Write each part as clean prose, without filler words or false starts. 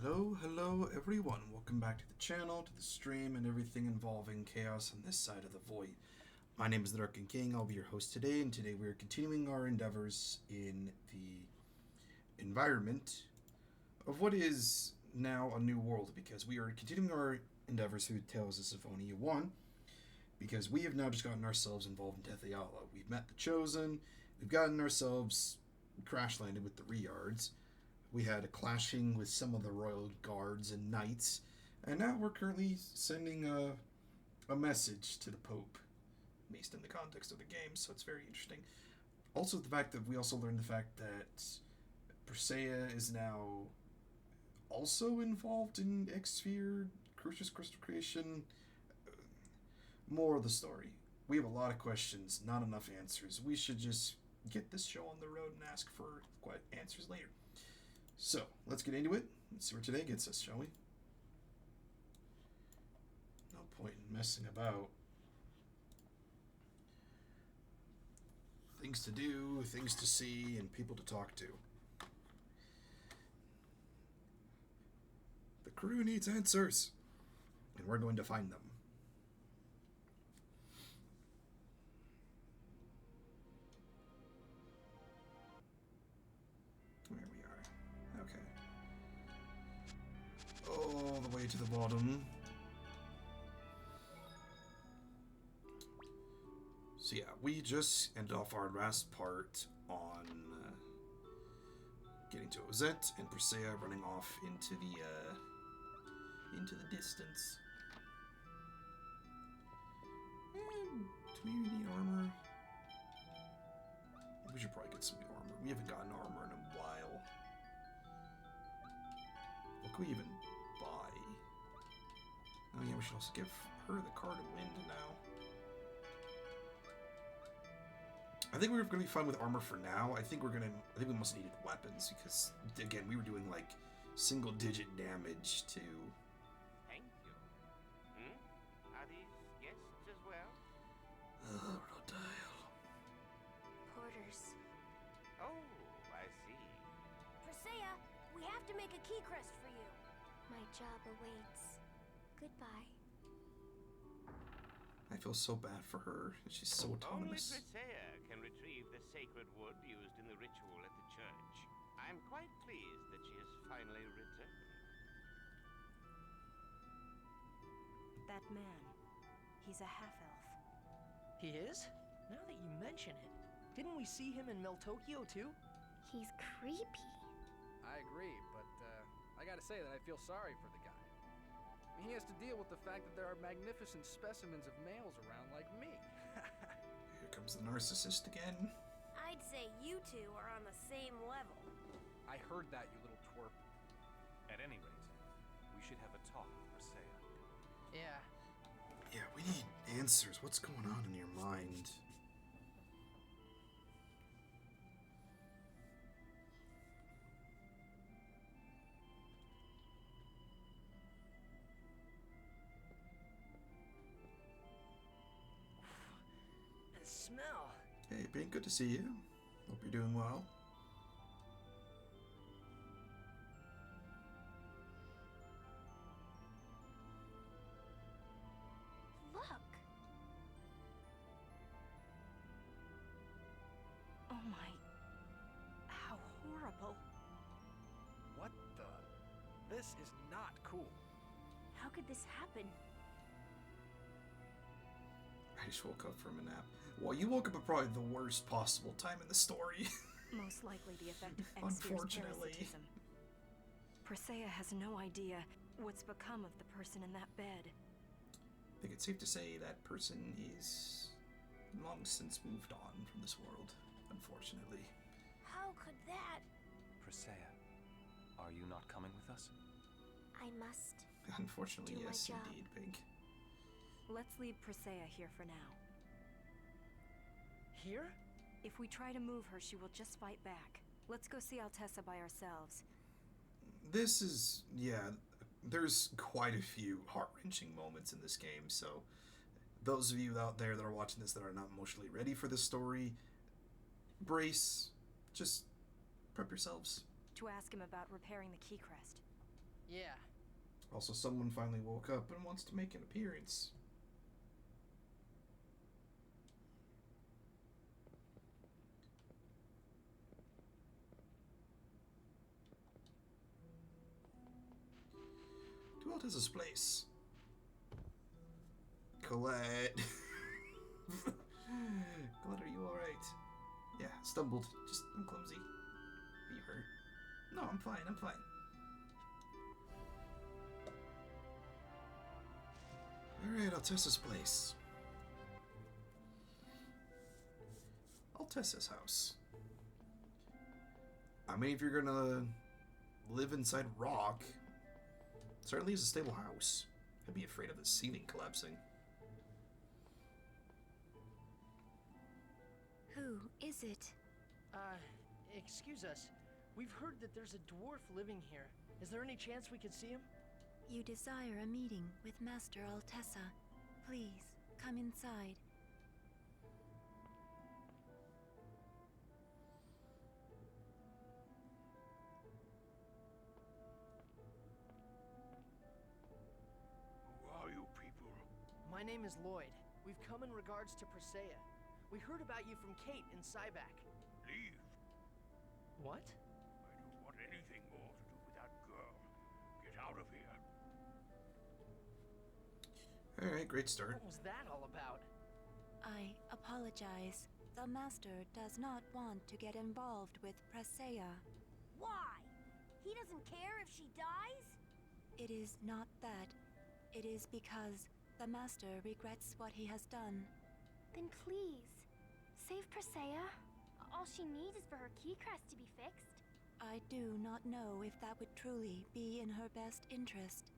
Hello everyone. Welcome back to the channel, to the stream, and everything involving chaos on this side of the void. My name is the Darken King. I'll be your host today, and today we are continuing our endeavors in the environment of what is now a new world, because we are continuing our endeavors through Tales of Symphonia 1, because we have now just gotten ourselves involved in Tethe'alla. We've met the Chosen, we've gotten ourselves crash-landed with the Rheairds. We had a clashing with some of the royal guards and knights, and now we're currently sending a message to the Pope, based in the context of the game, so it's very interesting. Also, the fact that we also learned the fact that Presea is now also involved in X-Sphere, Crucius Crystal Creation. More of the story. We have a lot of questions, not enough answers. We should just get this show on the road and ask for answers later. So, let's get into it. Let's see where today gets us, shall we? No point in messing about. Things to do, things to see, and people to talk to. The crew needs answers, and we're going to find them. There we are. Okay. All the way to the bottom. So yeah, we just ended off our last part on getting to Ozette and Presea running off into the distance. And do we need armor? We should probably get some new armor. We haven't gotten armor in a while. What can we even buy? Oh yeah, we should also give her the Card of Wind now. I think we're going to be fine with armor for now. I think we must have needed weapons because, again, we were doing like single-digit damage to. Thank you. Are these guests as well? Rheairds. Porters. Oh, I see. Presea, we have to make a key crest for you. My job awaits. Goodbye. I feel so bad for her. She's so autonomous. Only Presea can retrieve the sacred wood used in the ritual at the church. I'm quite pleased that she has finally returned. That man, he's a half-elf. He is? Now that you mention it, didn't we see him in Meltokyo too? He's creepy. I agree, but I gotta say that I feel sorry for the guy. I mean, he has to deal with the fact that there are magnificent specimens of males around like me. Here comes the narcissist again. I'd say you two are on the same level. I heard that, you little twerp. At any rate, we should have a talk with Presea. Yeah. Yeah, we need answers. What's going on in your mind? And smell. Hey, Pink, good to see you. Hope you're doing well. Look. Oh my... How horrible. What the? This is not cool. How could this happen? I just woke up from a nap. Well, you woke up at probably the worst possible time in the story. Most likely the effect of X-Sphere's Unfortunately. parasitism. Presea has no idea what's become of the person in that bed. I think it's safe to say that person is long since moved on from this world, unfortunately. How could that? Presea, are you not coming with us? I must. Unfortunately, Do my yes, job. indeed, Pink. Let's leave Presea here for now. Here? If we try to move her, she will just fight back. Let's go see Altessa by ourselves. This is, yeah, there's quite a few heart-wrenching moments in this game, so those of you out there that are watching this that are not emotionally ready for this story, brace, just prep yourselves. To ask him about repairing the key crest. Yeah. Also, someone finally woke up and wants to make an appearance. Who else has this place? Colette. Colette, are you alright? Yeah, stumbled. I'm clumsy. Are you hurt? No, I'm fine, I'm fine. Alright, I'll test this place. I'll test this house. I mean, if you're gonna live inside rock, certainly is a stable house. I'd be afraid of the ceiling collapsing. Who is it? Excuse us. We've heard that there's a dwarf living here. Is there any chance we could see him? You desire a meeting with Master Altessa. Please, come inside. Who are you people? My name is Lloyd. We've come in regards to Presea. We heard about you from Kate in Cyback. Leave. What? I don't want anything more to do with that girl. Get out of here. Alright, great start. What was that all about? I apologize. The Master does not want to get involved with Presea. Why? He doesn't care if she dies? It is not that. It is because the Master regrets what he has done. Then please, save Presea. All she needs is for her key crest to be fixed. I do not know if that would truly be in her best interest.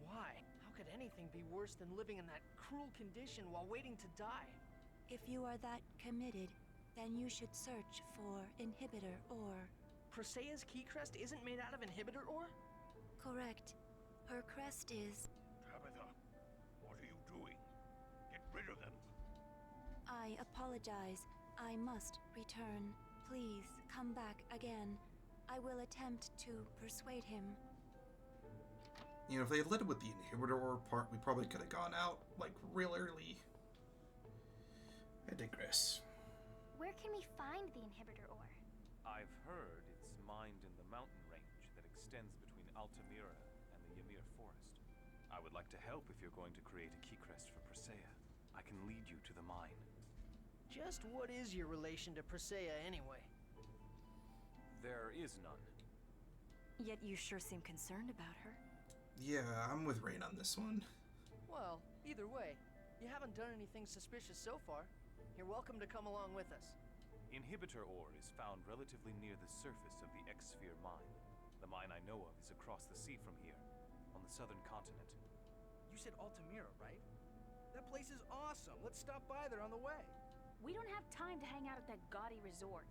Why? How could anything be worse than living in that cruel condition while waiting to die? If you are that committed, then you should search for inhibitor ore. Presea's key crest isn't made out of inhibitor ore? Correct. Her crest is... Tabitha, what are you doing? Get rid of them. I apologize. I must return. Please come back again. I will attempt to persuade him. You know, if they had led with the inhibitor ore part, we probably could have gone out, like, real early. I digress. Where can we find the inhibitor ore? I've heard it's mined in the mountain range that extends between Altamira and the Ymir forest. I would like to help if you're going to create a key crest for Presea. I can lead you to the mine. Just what is your relation to Presea anyway? There is none. Yet you sure seem concerned about her. Yeah, I'm with Rain on this one. Well, either way, you haven't done anything suspicious so far. You're welcome to come along with us. Inhibitor ore is found relatively near the surface of the X-Sphere mine. The mine I know of is across the sea from here, on the southern continent. You said Altamira, right? That place is awesome. Let's stop by there on the way. We don't have time to hang out at that gaudy resort.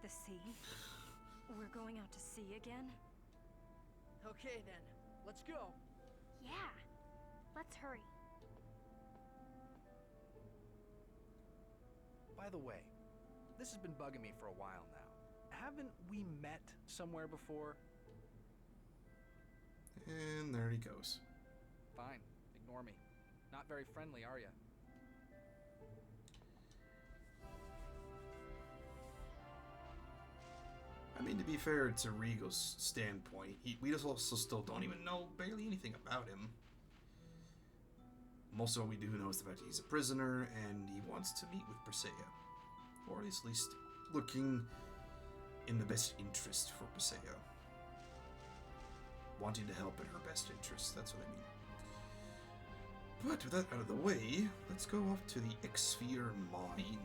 The sea? We're going out to sea again? Okay then, let's go. Yeah, let's hurry. By the way, this has been bugging me for a while now. Haven't we met somewhere before? And there he goes. Fine, ignore me. Not very friendly, are ya? I mean, to be fair to Rigo's standpoint, we just also still don't even know barely anything about him. Most of what we do know is the fact that he's a prisoner and he wants to meet with Presea. Or at least looking in the best interest for Presea. Wanting to help in her best interest, that's what I mean. But with that out of the way, let's go off to the X-Sphere mine.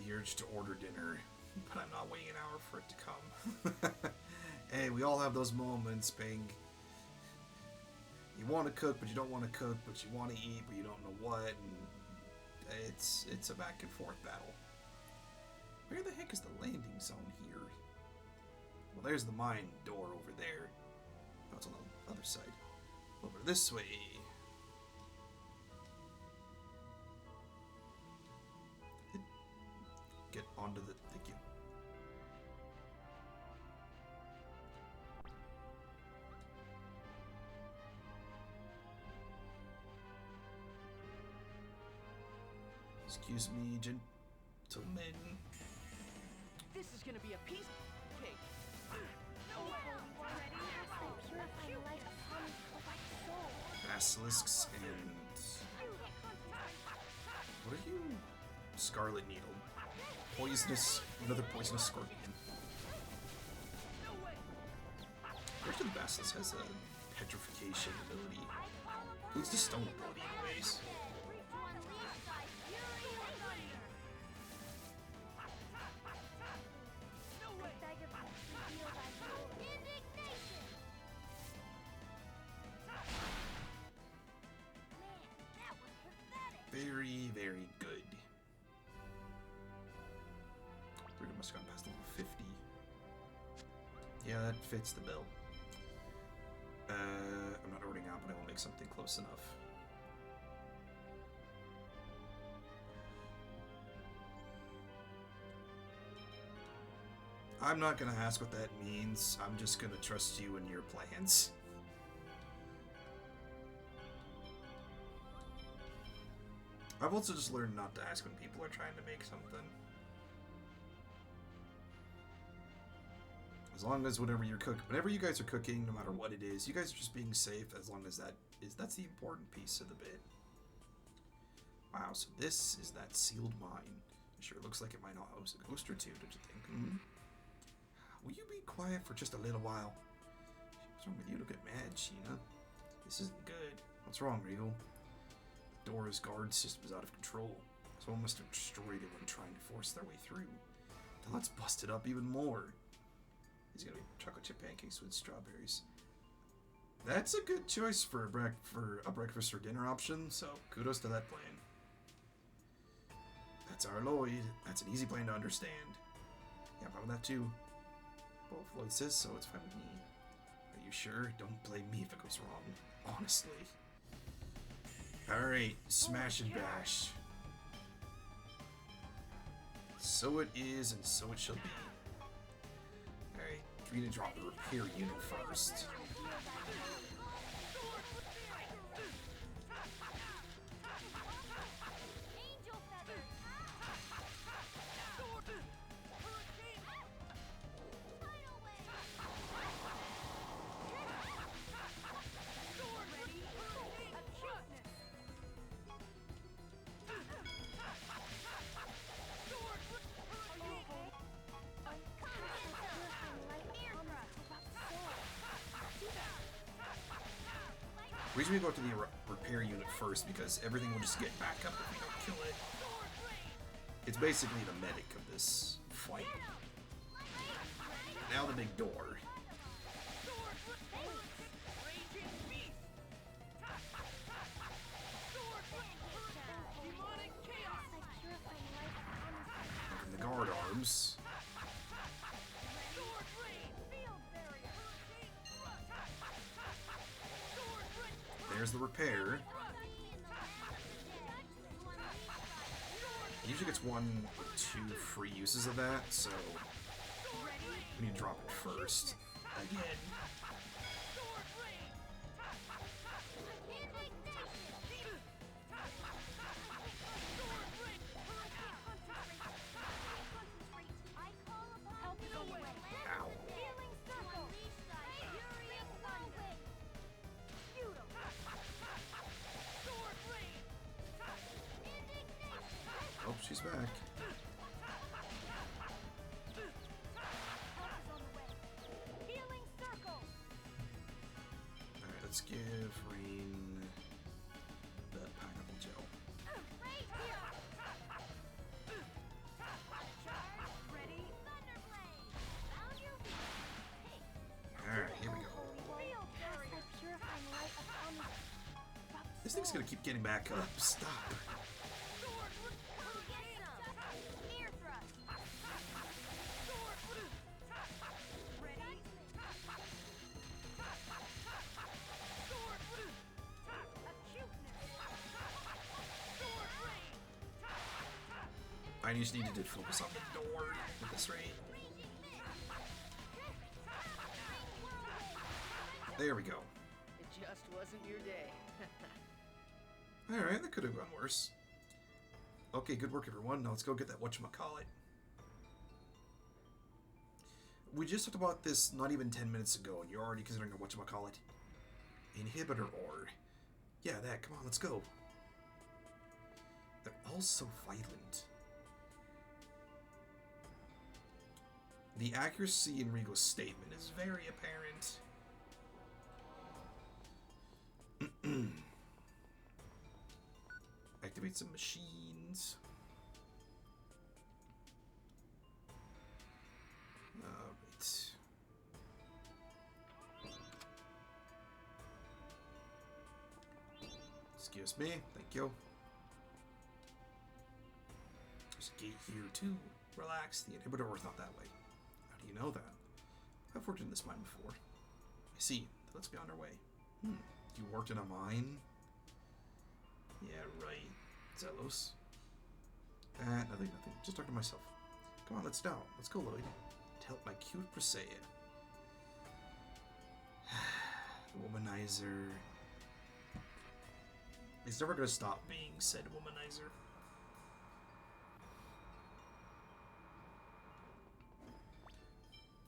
The urge to order dinner, but I'm not waiting an hour for it to come. Hey, we all have those moments, Bing. You want to cook, but you don't want to cook, but you want to eat, but you don't know what, and it's a back and forth battle. Where the heck is the landing zone here? Well, there's the mine door over there. Oh, it's on the other side. Over this way. Get onto the... Thank you. Excuse me, gentlemen. This is gonna be a piece of cake. Basilisks and... What are you? Scarlet Needle. Poisonous... Another poisonous scorpion. Most of the Basilisk has a petrification ability. It's the stone ability anyways. Very, very good. We must have gone past level 50. Yeah, that fits the bill. I'm not ordering out, but I will make something close enough. I'm not gonna ask what that means. I'm just gonna trust you and your plans. I've also just learned not to ask when people are trying to make something. As long as whenever you guys are cooking, no matter what it is, you guys are just being safe. As long as that's the important piece of the bit. Wow, so this is that sealed mine. It sure looks like it might not host a ghost or two, don't you think? Hmm? Will you be quiet for just a little while? What's wrong with you? Don't get mad, Sheena. This isn't good. What's wrong, Regal? The door's guard system is out of control. Someone must have destroyed it when trying to force their way through. Now let's bust it up even more. These are gonna be chocolate chip pancakes with strawberries. That's a good choice for a breakfast or dinner option, so kudos to that plan. That's our Lloyd. That's an easy plan to understand. Yeah, I'm fine with that too. Well, if Lloyd says so, it's fine with me. Are you sure? Don't blame me if it goes wrong. Honestly. Alright, smash and bash. So it is, and so it shall be. Alright, we need to drop the repair unit first. The reason we go to the repair unit first because everything will just get back up if we don't kill it. It's basically the medic of this fight. Now the big door. And the guard arms. There's the repair. It usually gets 1 or 2 free uses of that, so we need to drop it first. Again. Oh, she's back. Alright, let's give Rain the pineapple gel. Alright, here we go. This thing's gonna keep getting back up. Stop. I just needed to focus on the door at this rate. There we go. It just wasn't your day. Alright, that could have gone worse. Okay, good work, everyone. Now let's go get that whatchamacallit. We just talked about this not even 10 minutes ago, and you're already considering a whatchamacallit. Inhibitor ore. Yeah, that. Come on, let's go. They're all so violent. The accuracy in Regal's statement is very apparent. Activate some machines. Alright. Excuse me, thank you. There's a gate here too. Relax, the inhibitor is not that way. How do you know that? I've worked in this mine before. I see. Let's be on our way. You worked in a mine? Yeah, right. Zelos. Nothing. Just talking to myself. Come on, let's down. Let's go, Lloyd. To help my cute Presea. The womanizer. He's never gonna stop being said womanizer.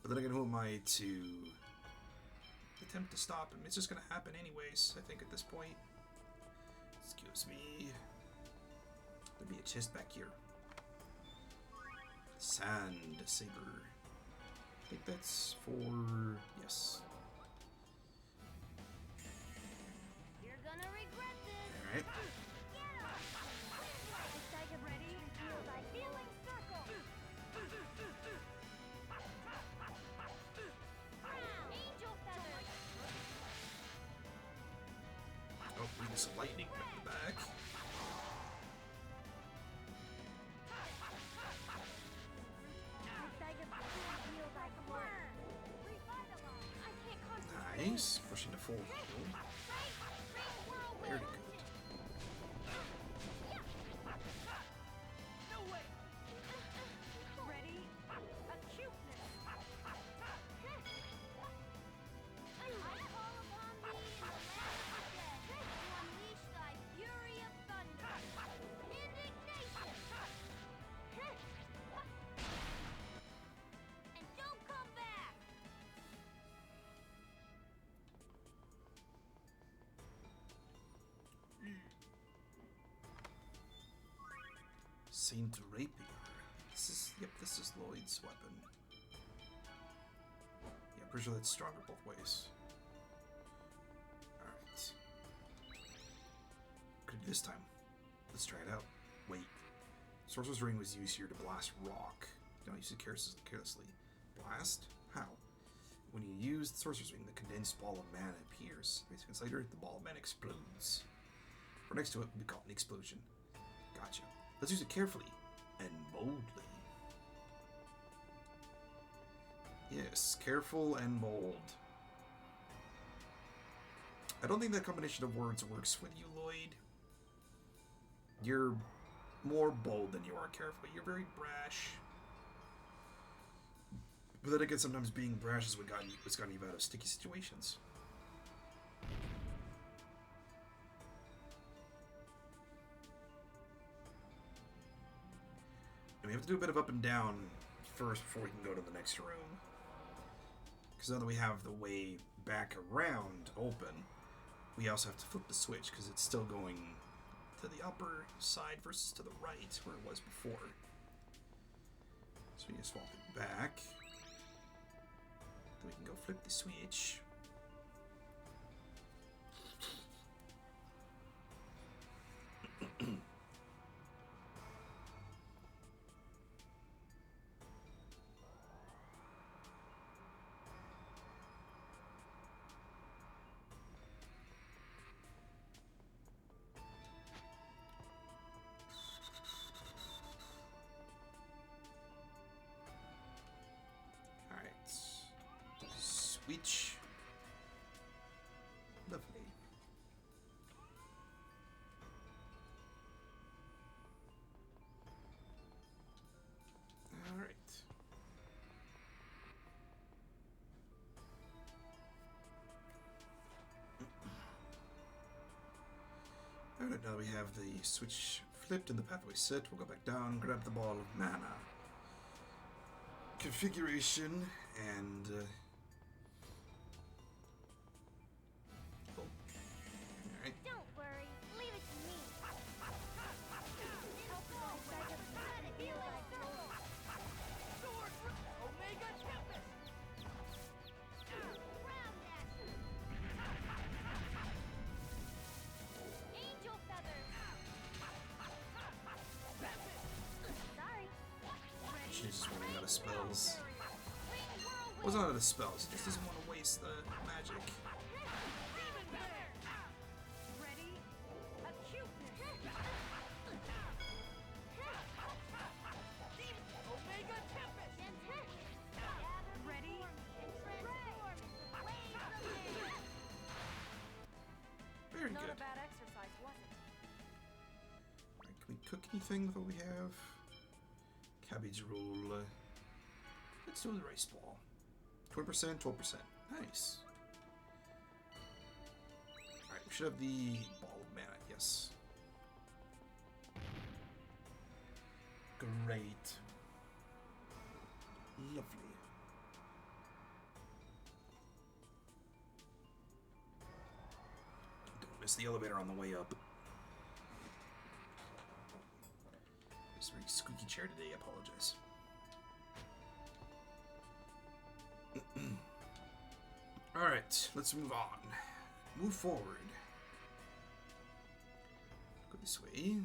But then again, who am I to attempt to stop him? It's just gonna happen anyways, I think, at this point. Excuse me. There'll be a chest back here. Sand saber. I think that's for... yes. You're gonna regret this. Alright. Get up. Is Tiger ready? Feel thy healing circle. Angel feathers. Oh, bring some lightning from the back. Nice. Pushing to full heal. Very good. Ready? Acuteness. I call upon thee in the land of the dead to unleash thy fury of thunder. Indignation. And don't come back. Saint Rapier. This is Lloyd's weapon. Yeah, pretty sure that's stronger both ways. Alright. Could do this time. Let's try it out. Wait. Sorcerer's Ring was used here to blast rock. Don't use it carelessly. Blast? How? When you use the Sorcerer's Ring, the condensed ball of mana appears. 3 seconds later, the ball of mana explodes. Or next to it, we call it an explosion. Gotcha. Let's use it carefully and boldly. Yes, careful and bold. I don't think that combination of words works with you, Lloyd. You're more bold than you are careful. You're very brash. But then again, sometimes being brash is what's gotten you out of sticky situations. And we have to do a bit of up and down first before we can go to the next room. Because now that we have the way back around open, we also have to flip the switch because it's still going to the upper side versus to the right where it was before. So we just swap it back. Then we can go flip the switch. Switch. Lovely. All right. All right, now we have the switch flipped and the pathway set. We'll go back down, grab the ball of mana. Configuration and alright. Don't worry, leave it to me. Omega Tempest! Angel feathers. Sorry. She's just running out of spells. Ring whirlwind. Well, it's not out of spells, he just doesn't want to waste the magic. Demon feather. Ready? Acuteness. Omega Tempest! Gather Ready? form and transform into waves of air. Very Not good. a bad exercise, was it? Alright, can we cook anything with what we have? Cabbage roll. Let's do the rice ball. 20%, 12%. Nice. Alright, we should have the ball of mana, yes. Great. Lovely. Don't miss the elevator on the way up. It's a very squeaky chair today, I apologize. Alright, let's move on. Move forward. Go this way.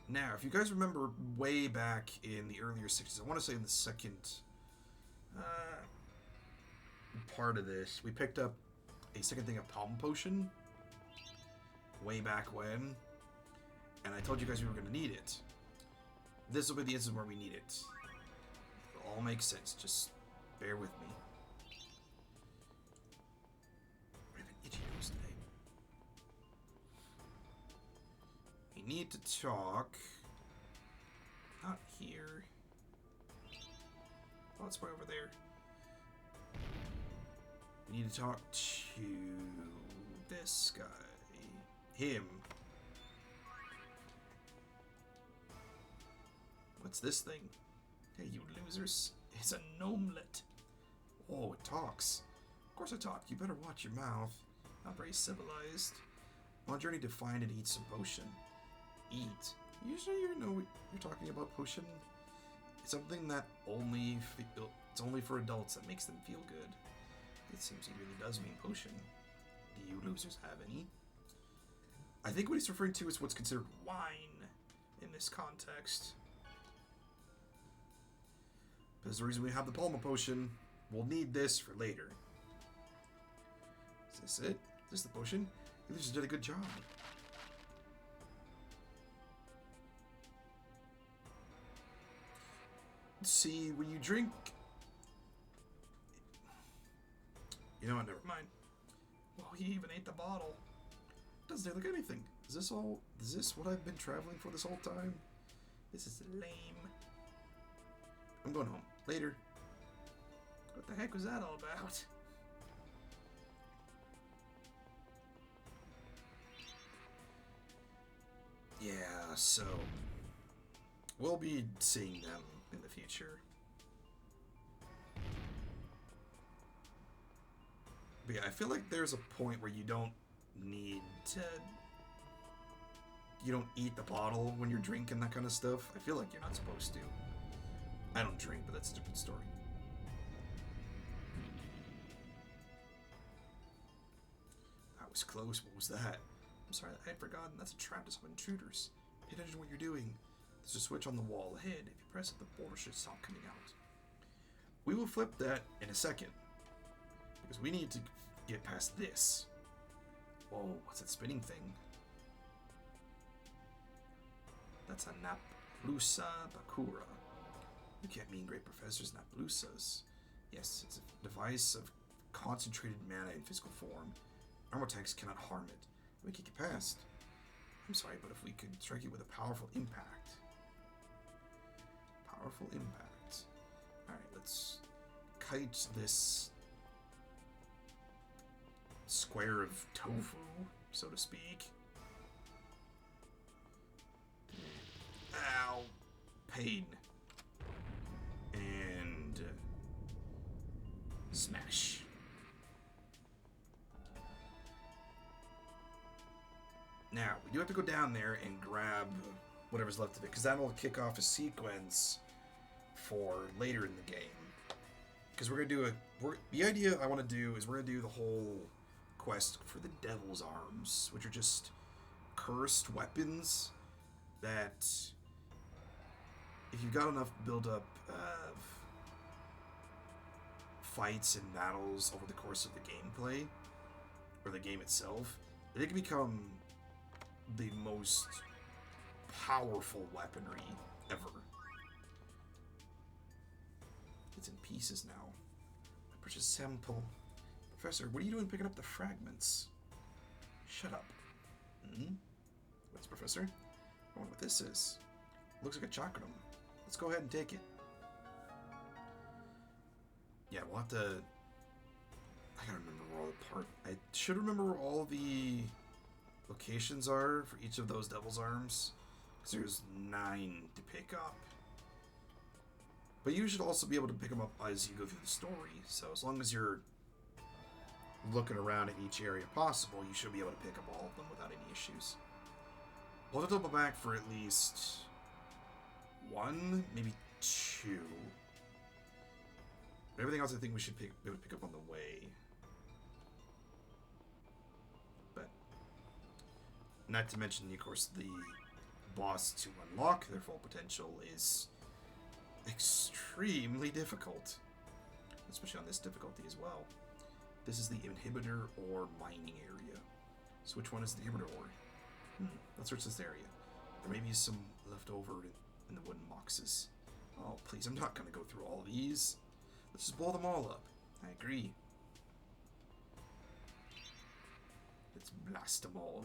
Now, if you guys remember way back in the earlier 60s, I want to say in the second part of this, we picked up a second thing of Palm Potion way back when, and I told you guys we were going to need it. This will be the instance where we need it. It'll all make sense, just bear with me. I have an itchy nose today. We need to talk. Not here. Oh, it's way over there. We need to talk to this guy. Him. What's this thing? Hey, you losers. It's a gnomelet. Oh, it talks. Of course it talks. You better watch your mouth. Not very civilized. On a journey to find and eat some potion. Eat. Usually you know what you're talking about potion. It's something that it's only for adults that makes them feel good. It seems he really does mean potion. Do you losers have any? I think what he's referring to is what's considered wine in this context. Because the reason we have the Palma potion, we'll need this for later. Is this it? Is this the potion? You just did a good job. See, when you drink... You know what, never mind. Well, he even ate the bottle. Doesn't taste like anything. Is this what I've been traveling for this whole time? This is lame. I'm going home. Later. What the heck was that all about? Yeah, so... we'll be seeing them in the future. But yeah, I feel like there's a point where you don't need to... You don't eat the bottle when you're drinking that kind of stuff. I feel like you're not supposed to. I don't drink, but that's a different story. That was close. What was that? I'm sorry, I had forgotten. That's a trap to some intruders. Pay attention to what you're doing. There's a switch on the wall ahead. If you press it, the border should stop coming out. We will flip that in a second. Because we need to get past this. Whoa, what's that spinning thing? That's a Naplusa Bakura. You can't mean great professors Naplusas. Yes, it's a device of concentrated mana in physical form. Armor tanks cannot harm it. We can get past. I'm sorry, but if we could strike it with a powerful impact. Powerful impact. Alright, let's kite this square of tofu, so to speak. Ow. Pain. And smash. Now, we do have to go down there and grab whatever's left of it, because that'll kick off a sequence for later in the game. Because we're going to do the idea I want to do is we're going to do the whole quest for the Devil's Arms, which are just cursed weapons that, if you've got enough build-up of fights and battles over the course of the gameplay, or the game itself, they can become the most powerful weaponry ever. It's in pieces now. My precious sample. Professor, what are you doing picking up the fragments? Shut up. What's Professor? I wonder what this is. Looks like a chakram. Let's go ahead and take it. Yeah, we'll have to... I gotta remember where all the part... I should remember where all the locations are for each of those Devil's Arms. Because there's 9 to pick up. But you should also be able to pick them up as you go through the story. So as long as you're looking around at each area possible, you should be able to pick up all of them without any issues. We'll have to double back for at least 1, maybe 2. But everything else I think we should be able to pick up on the way. But not to mention, of course, the boss to unlock their full potential is extremely difficult, especially on this difficulty as well. This is the inhibitor ore mining area. So which one is the inhibitor ore? Let's search this area. There may be some left over in the wooden boxes. Oh, please, I'm not going to go through all of these. Let's just blow them all up. I agree. Let's blast them all.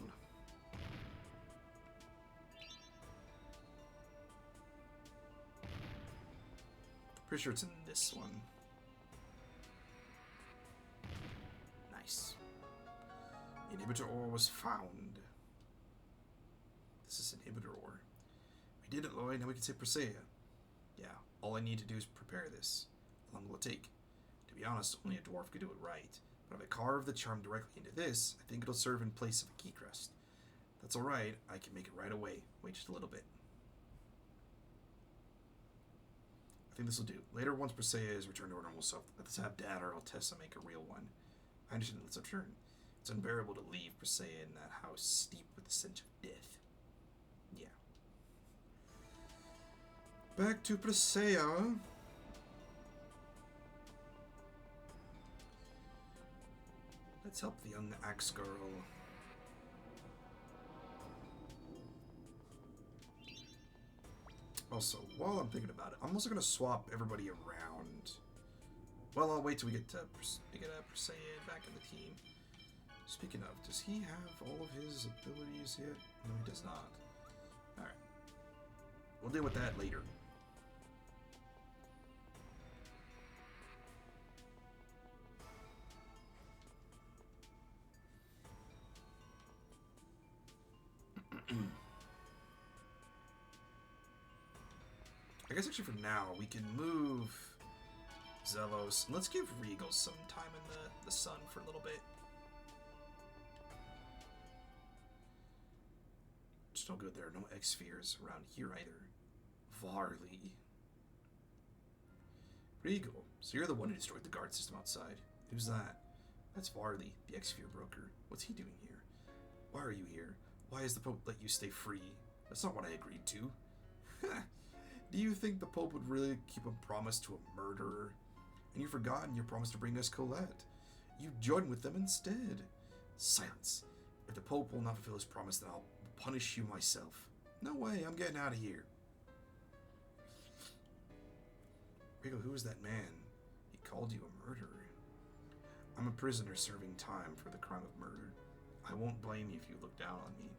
Pretty sure it's in this one. Nice. Inhibitor ore was found. This is inhibitor ore. We did it, Lloyd. Now we can say Presea. Yeah, all I need to do is prepare this. How long will it take? To be honest, only a dwarf could do it right. But if I carve the charm directly into this, I think it'll serve in place of a key crest. That's alright. I can make it right away. Wait just a little bit. I think this will do. Later, once Presea is returned to her normal self, let's have Dad or Altessa make a real one. I understand. Let's return. It's unbearable to leave Presea in that house steeped with the stench of death. Yeah. Back to Presea. Let's help the young axe girl. Also, while I'm thinking about it, I'm also going to swap everybody around. Well, I'll wait till we get Presea back in the team. Speaking of, does he have all of his abilities yet? No, he does not. Alright. We'll deal with that later. I guess actually for now, we can move Zelos. Let's give Regal some time in the sun for a little bit. It's no good, there are no X-spheres around here either. Varley. Regal, so you're the one who destroyed the guard system outside. Who's that? That's Varley, the X-sphere broker. What's he doing here? Why are you here? Why has the Pope let you stay free? That's not what I agreed to. Do you think the Pope would really keep a promise to a murderer? And you've forgotten your promise to bring us Colette. You joined with them instead. Silence. If the Pope will not fulfill his promise, then I'll punish you myself. No way, I'm getting out of here. Rico, who is that man? He called you a murderer. I'm a prisoner serving time for the crime of murder. I won't blame you if you look down on me.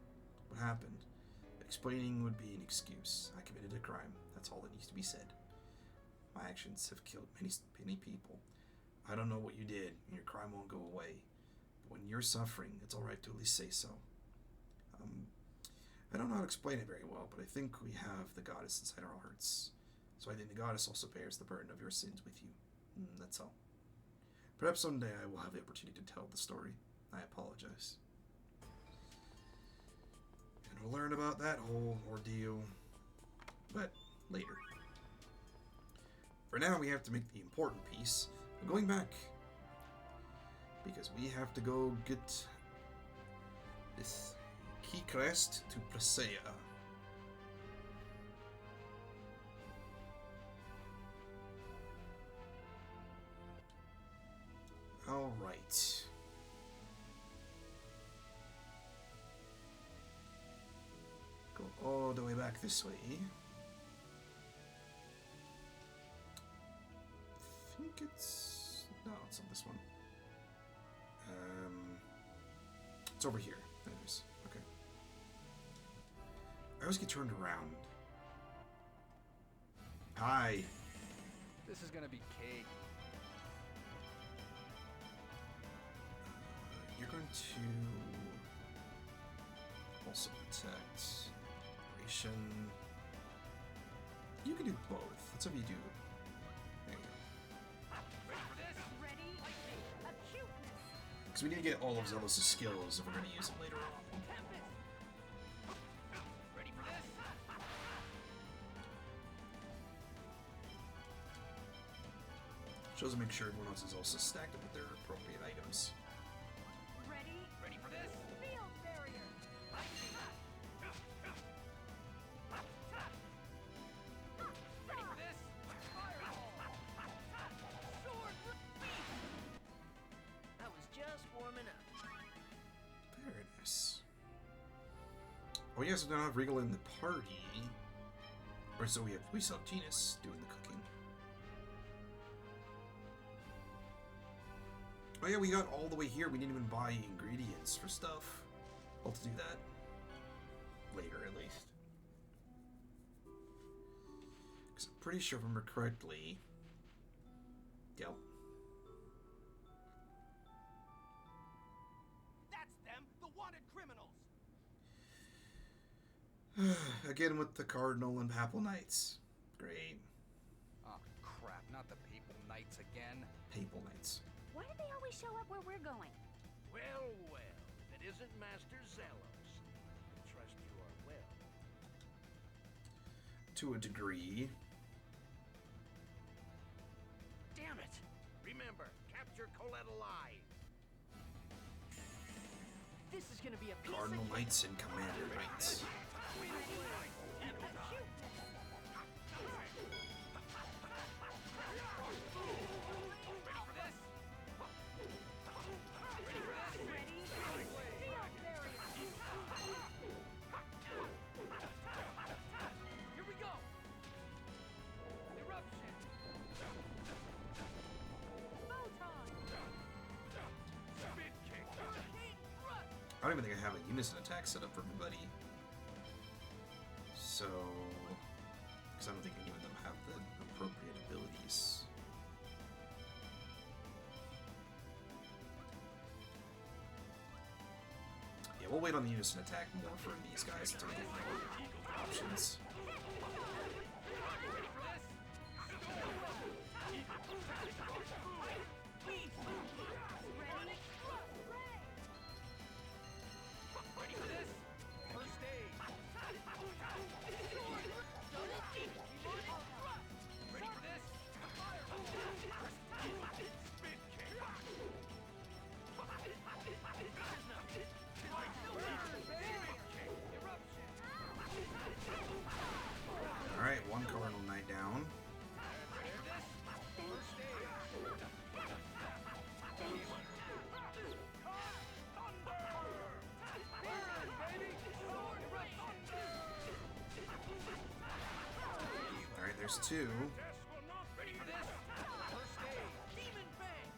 What happened? Explaining would be an excuse. I committed a crime. That's all that needs to be said. My actions have killed many people. I don't know what you did, and your crime won't go away. But when you're suffering, it's alright to at least say so. I don't know how to explain it very well, but I think we have the goddess inside our hearts. So I think the goddess also bears the burden of your sins with you. That's all. Perhaps someday I will have the opportunity to tell the story. I apologize. And we'll learn about that whole ordeal, but later. For now, we have to make the important piece. I'm going back because we have to go get this key crest to Presea. All right. Go all the way back this way. I think it's... no, it's on this one. It's over here. There it is. Okay. I always get turned around. Hi. This is gonna be cake. You're going to also protect operation. You can do both. That's what you do. There you go. Ready? Acuteness. Because we need to get all of Zelos' skills if we're going to use them later on. Ready for this? Shows to make sure everyone else is also stacked up with their appropriate items. Ready? Ready for this? Field barrier. Ready for this? Fireball. Sword reach. I was just warming up. Very nice. Oh yes, we don't have Regal in the party. Or so we still have Genus doing the cooking. Oh yeah, we got all the way here. We didn't even buy ingredients for stuff. I'll have to do that later, at least. Because I'm pretty sure if I remember correctly. Yep. That's them, the wanted criminals. Again with the Cardinal and Papal Knights. Great. Oh crap, not the Papal Knights again. Papal Knights. Why do they always show up where we're going? Well, well, if it isn't Master Zelos. I trust you are well. To a degree. Damn it! Remember, capture Colette alive. This is gonna be a piece Cardinal of Knights and Commander Knights. Here we go! Eruption! Spin kick! Hurricane thrust! I don't even think I have a unison attack set up for everybody. So... because I don't think any of them have the appropriate abilities. Yeah, we'll wait on the unison attack more for these guys until we get more options. Ready for this? First aid! Ready for this? Spin kick! Eruption! Alright, one Cardinal Knight down. First aid! Alright, there's two. Ready for this? First aid! Demon Bang!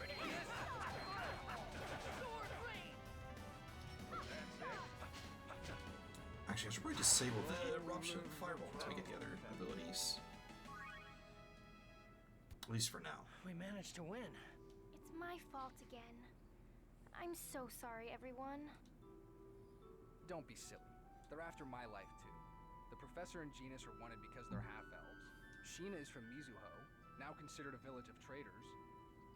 Ready for this? Sword Rain! Actually, I should probably disable the Eruption and Fireball until we get the other abilities. At least for now. We managed to win. It's my fault again. I'm so sorry, everyone. Don't be silly. They're after my life, too. The Professor and Genus are wanted because they're half-elves. Sheena is from Mizuho, now considered a village of traitors.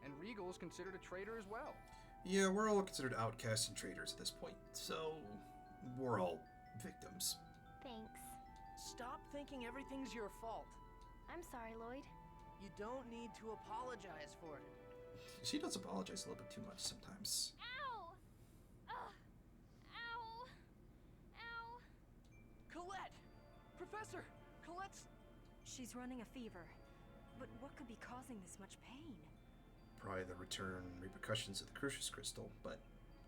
And Regal is considered a traitor as well. Yeah, we're all considered outcasts and traitors at this point, so we're all victims. Thanks. Stop thinking everything's your fault. I'm sorry, Lloyd. You don't need to apologize for it. She does apologize a little bit too much sometimes. Ow! Ugh. Ow! Ow! Colette! Professor! Colette's... She's running a fever. But what could be causing this much pain? Probably the return repercussions of the Crucius Crystal, but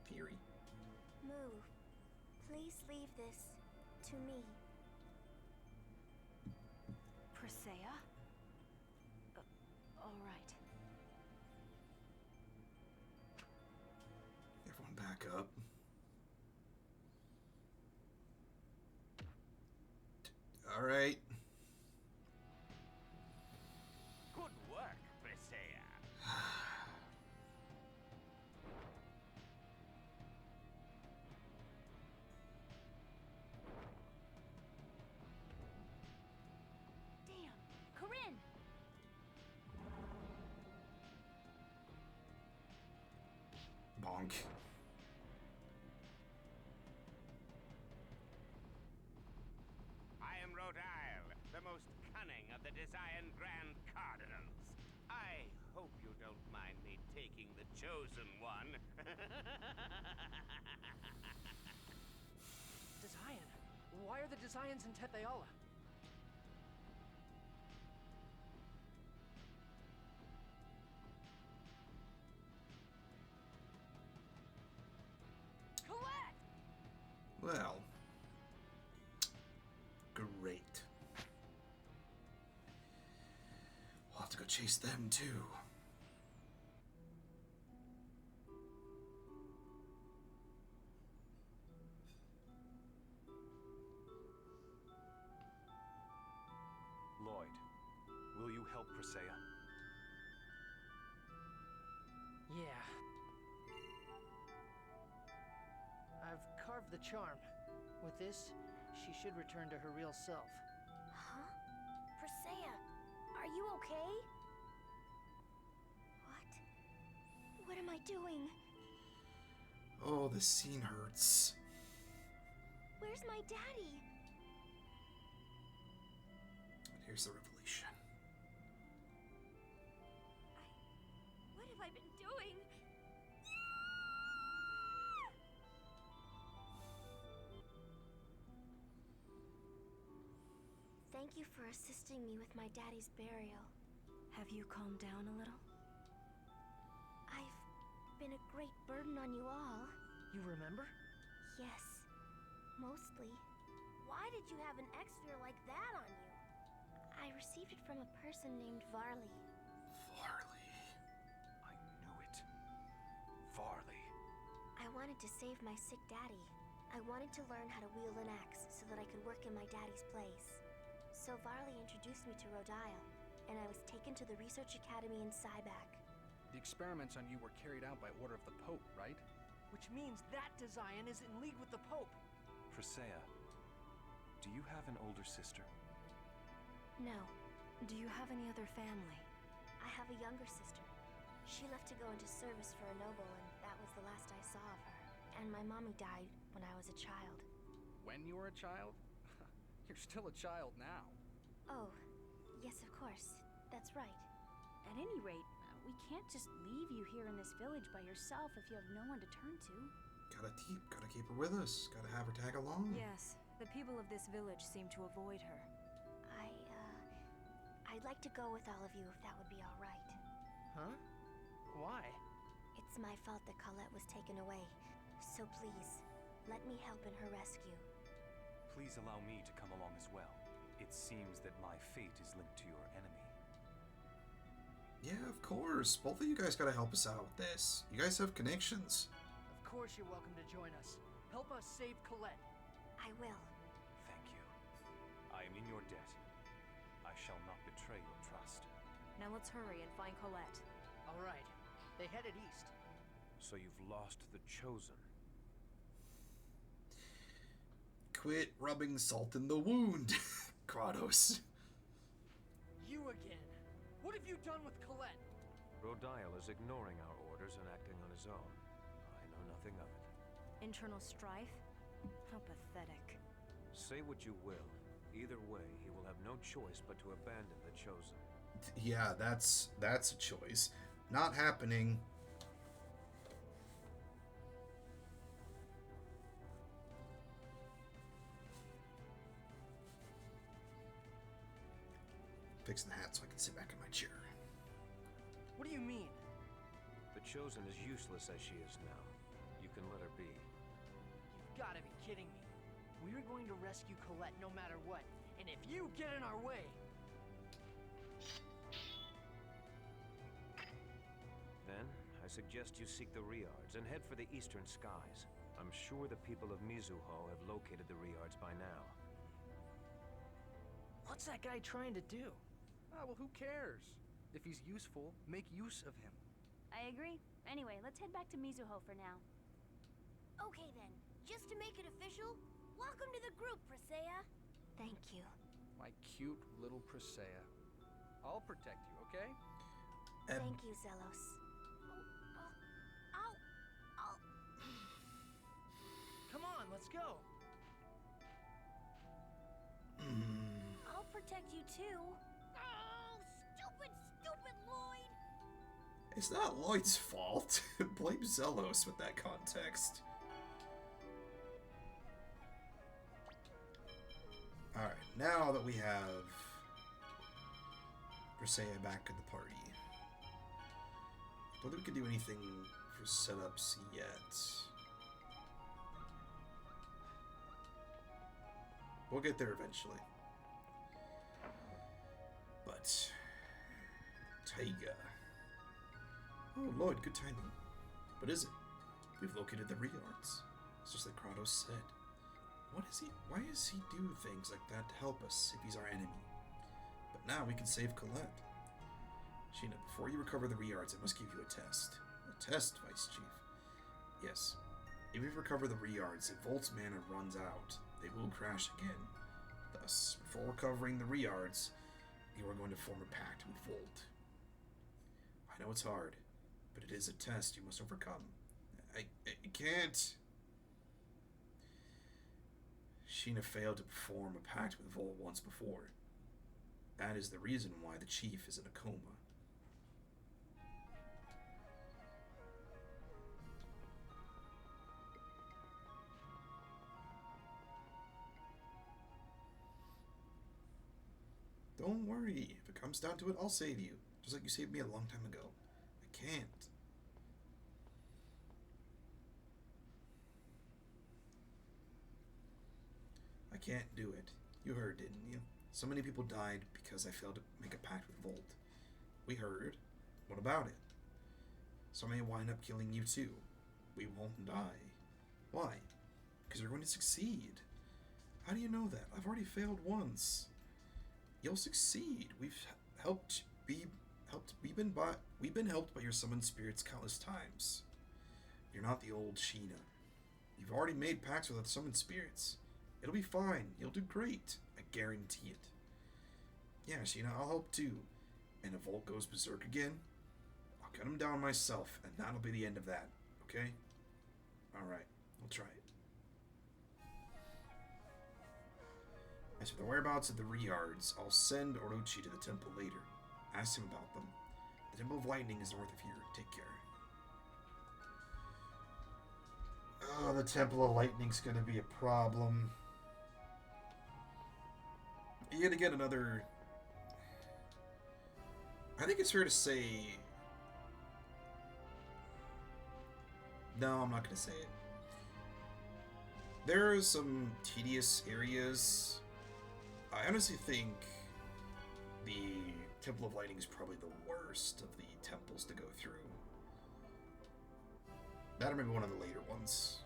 theory. Move. Please leave this to me. Presea? All right. Everyone back up. All right. Good work, Presea. Damn! Corinne! Bonk. I am Rheairds, the most cunning of the Desian Grand Cardinals. I hope you don't mind me taking the chosen one. Desian? Why are the Desians in Tethe'alla? Colette! Well. Great. We'll have to go chase them too. Lloyd, will you help Presea? Yeah. I've carved the charm. With this, she should return to her real self. Huh? Presea, are you okay? What am I doing? Oh, this scene hurts. Where's my daddy? And here's the revelation. What have I been doing? Thank you for assisting me with my daddy's burial. Have you calmed down a little? I've been a great burden on you all. You remember? Yes, mostly. Why did you have an extra like that on you? I received it from a person named Varley. Varley. I knew it. Varley. I wanted to save my sick daddy. I wanted to learn how to wield an axe so that I could work in my daddy's place. So Varley introduced me to Rheairds, and I was taken to the research academy in Sybac. The experiments on you were carried out by order of the Pope, right? Which means that Desian is in league with the Pope. Presea, do you have an older sister? No. Do you have any other family? I have a younger sister. She left to go into service for a noble, and that was the last I saw of her. And my mommy died when I was a child. When you were a child? You're still a child now. Oh, yes, of course. That's right. At any rate, we can't just leave you here in this village by yourself if you have no one to turn to. Gotta keep her with us. Gotta have her tag along. Yes. The people of this village seem to avoid her. I'd like to go with all of you if that would be all right. Huh? Why? It's my fault that Colette was taken away. So please, let me help in her rescue. Please allow me to come along as well. It seems that my fate is linked to your enemy. Yeah, of course. Both of you guys gotta help us out with this. You guys have connections. Of course you're welcome to join us. Help us save Colette. I will. Thank you. I am in your debt. I shall not betray your trust. Now let's hurry and find Colette. All right. They headed east. So you've lost the Chosen. Quit rubbing salt in the wound, Kratos. You again. What have you done with Colette? Rheairds is ignoring our orders and acting on his own. I know nothing of it. Internal strife? How pathetic. Say what you will. Either way, he will have no choice but to abandon the Chosen. Yeah, that's a choice. Not happening. Fix the hat so I can sit back in my chair. What do you mean? The Chosen is useless as she is now. You can let her be. You've gotta be kidding me. We're going to rescue Colette no matter what. And if you get in our way... Then, I suggest you seek the Rheairds and head for the eastern skies. I'm sure the people of Mizuho have located the Rheairds by now. What's that guy trying to do? Ah, well, who cares? If he's useful, make use of him. I agree. Anyway, let's head back to Mizuho for now. Okay then, just to make it official, welcome to the group, Presea. Thank you. My cute little Presea. I'll protect you, okay? Thank you, Zelos. Ow! Ow! Come on, let's go. I'll protect you too. Oh, stupid Lloyd! It's not Lloyd's fault. Blame Zelos with that context. Alright, now that we have Presea back in the party, I don't think we can do anything for setups yet. We'll get there eventually. But Taiga. Oh Lloyd, good timing. What is it? We've located the Rheairds. It's just like Kratos said. What is he? Why does he do things like that to help us if he's our enemy? But now we can save Colette. Sheena, before you recover the Rheairds, I must give you a test. A test, Vice Chief. Yes. If we recover the Rheairds, if Volt's mana runs out, they will crash again. Thus, before recovering the Rheairds, you are going to form a pact with Volt. I know it's hard, but it is a test you must overcome. I can't. Sheena failed to perform a pact with Volt once before. That is the reason why the chief is in a coma. Don't worry. If it comes down to it, I'll save you. Just like you saved me a long time ago. I can't. I can't do it. You heard, didn't you? So many people died because I failed to make a pact with Volt. We heard. What about it? So I may wind up killing you too. We won't die. Why? Because you're going to succeed. How do you know that? I've already failed once. You'll succeed. We've been helped by your summoned spirits countless times. You're not the old Sheena. You've already made pacts with the summoned spirits. It'll be fine. You'll do great. I guarantee it. Yeah, Sheena, I'll help too. And if Volt goes berserk again, I'll cut him down myself, and that'll be the end of that. Okay? Alright, we'll try it. As for the whereabouts of the Rheairds, I'll send Orochi to the temple later. Ask him about them. The Temple of Lightning is north of here. Take care. Oh, the Temple of Lightning's gonna be a problem. You're gonna get another... I think it's fair to say... No, I'm not gonna say it. There are some tedious areas. I honestly think the Temple of Lightning is probably the worst of the temples to go through. That or maybe one of the later ones.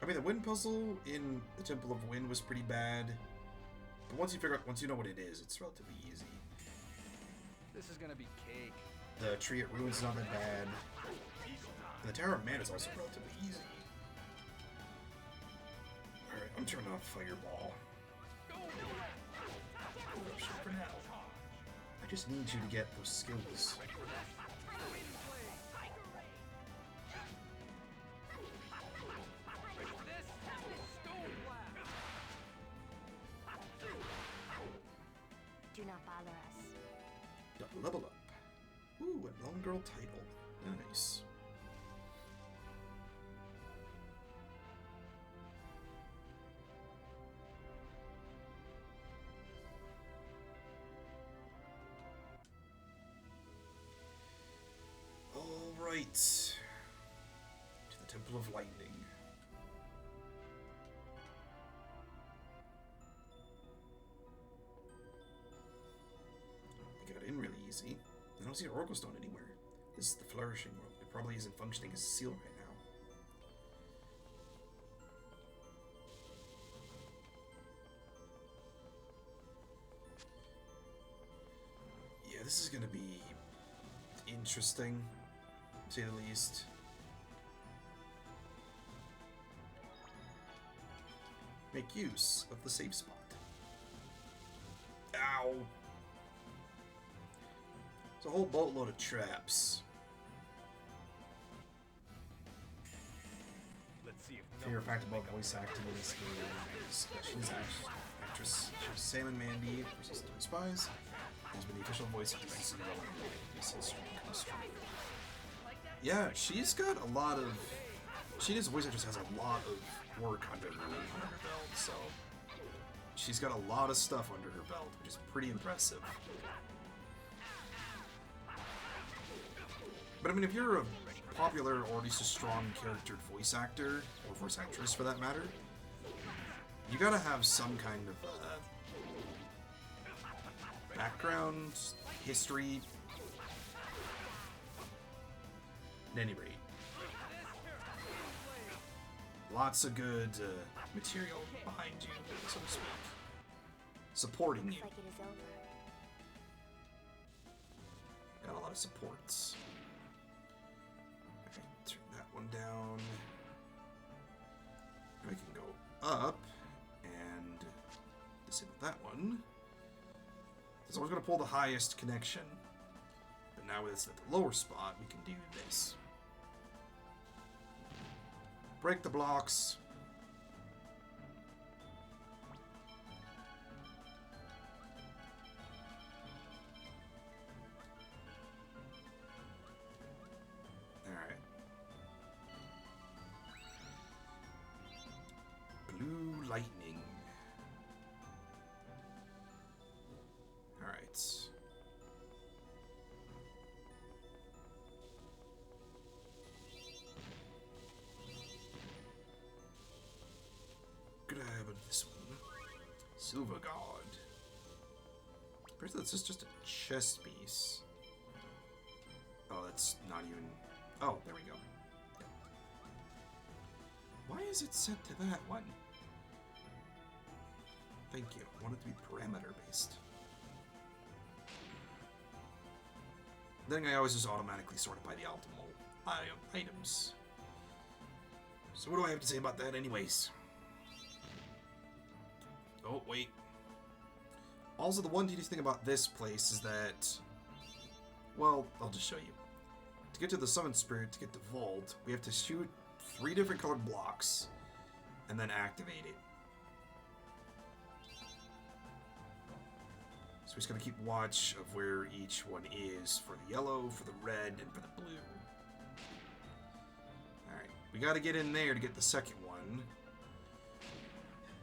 I mean, the wind puzzle in the Temple of Wind was pretty bad, but once you know what it is, it's relatively easy. This is gonna be cake. The tree at Ruin's not that bad. And the Tower of Man is also relatively easy. I'm turning off Fireball. For now. I just need you to get those skills. Do not bother us. Level up. Ooh, a Gnome Girl title. Nice. Alright. To the Temple of Lightning. We got in really easy. I don't see an Oracle Stone anywhere. This is the Flourishing World. It probably isn't functioning as a seal right now. Yeah, this is gonna be interesting, to say the least. Make use of the safe spot. Ow! It's a whole boatload of traps. Let's see if Favorite fact about voice acting in this game is that she's actress. She's Sam and Mandy versus Three Spies. Has been the official voice of the Cinderella history comes true. Yeah, she's got a lot of. She as a voice actress has a lot of work under her belt, so she's got a lot of stuff under her belt, which is pretty impressive. But I mean, if you're a popular or at least a strong charactered voice actor, or voice actress for that matter, you gotta have some kind of background, history. At any rate, lots of good material behind you, so to speak, supporting you. Looks like it is over. Got a lot of supports. Okay, turn that one down. We can go up and disable that one. It's always going to pull the highest connection. But now it's at the lower spot, we can do this. Break the blocks. Alright. Blue lightning. Alright. Grab this one. Silver Guard. Apparently that's just a chest piece. Oh, that's not even... Oh, there we go. Why is it set to that one? Thank you. I want it to be parameter based. Then I always just automatically sort it by the optimal items. So what do I have to say about that anyways? Oh, wait. Also, the one tedious thing about this place is that... Well, I'll just show you. To get to the Summon Spirit, to get to Vault, we have to shoot 3 different colored blocks and then activate it. So we just gotta keep watch of where each one is for the yellow, for the red, and for the blue. Alright, we gotta get in there to get the second one.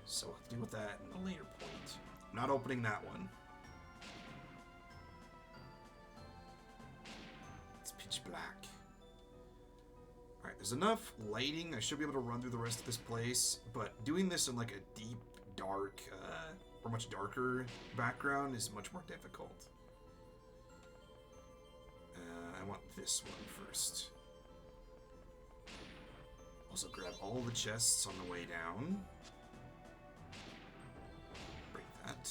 So we'll have to deal with that in a later point. I'm not opening that one. It's pitch black. Alright, there's enough lighting. I should be able to run through the rest of this place, but doing this in like a deep, dark, or much darker background is much more difficult. I want this one first. Also grab all the chests on the way down. Break that.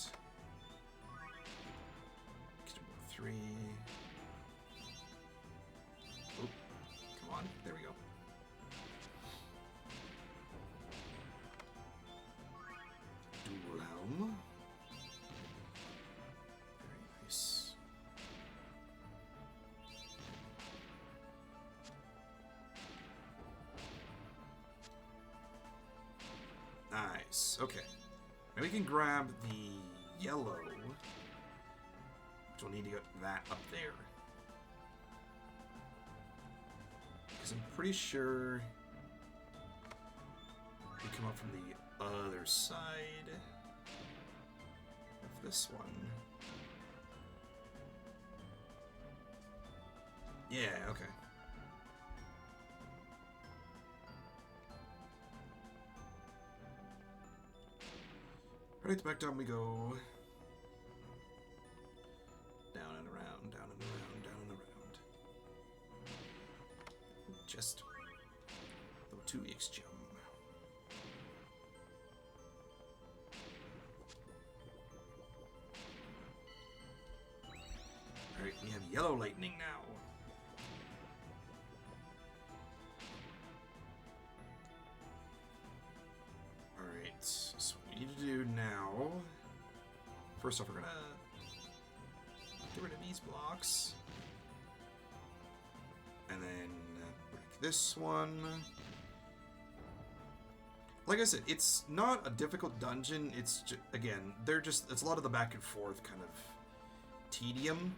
Get 3. Oh, come on. There we go. Nice. Okay. Now we can grab the yellow, which we'll need to get that up there. Because I'm pretty sure we come up from the other side of this one. Yeah, okay. Right, back down we go. Down and around, down and around, down and around. Just the 2x jump. Alright, we have yellow lightning now. So what we need to do now, first off, we're gonna get rid of these blocks, and then break this one. Like I said, it's not a difficult dungeon. It's just, again, it's a lot of the back and forth kind of tedium.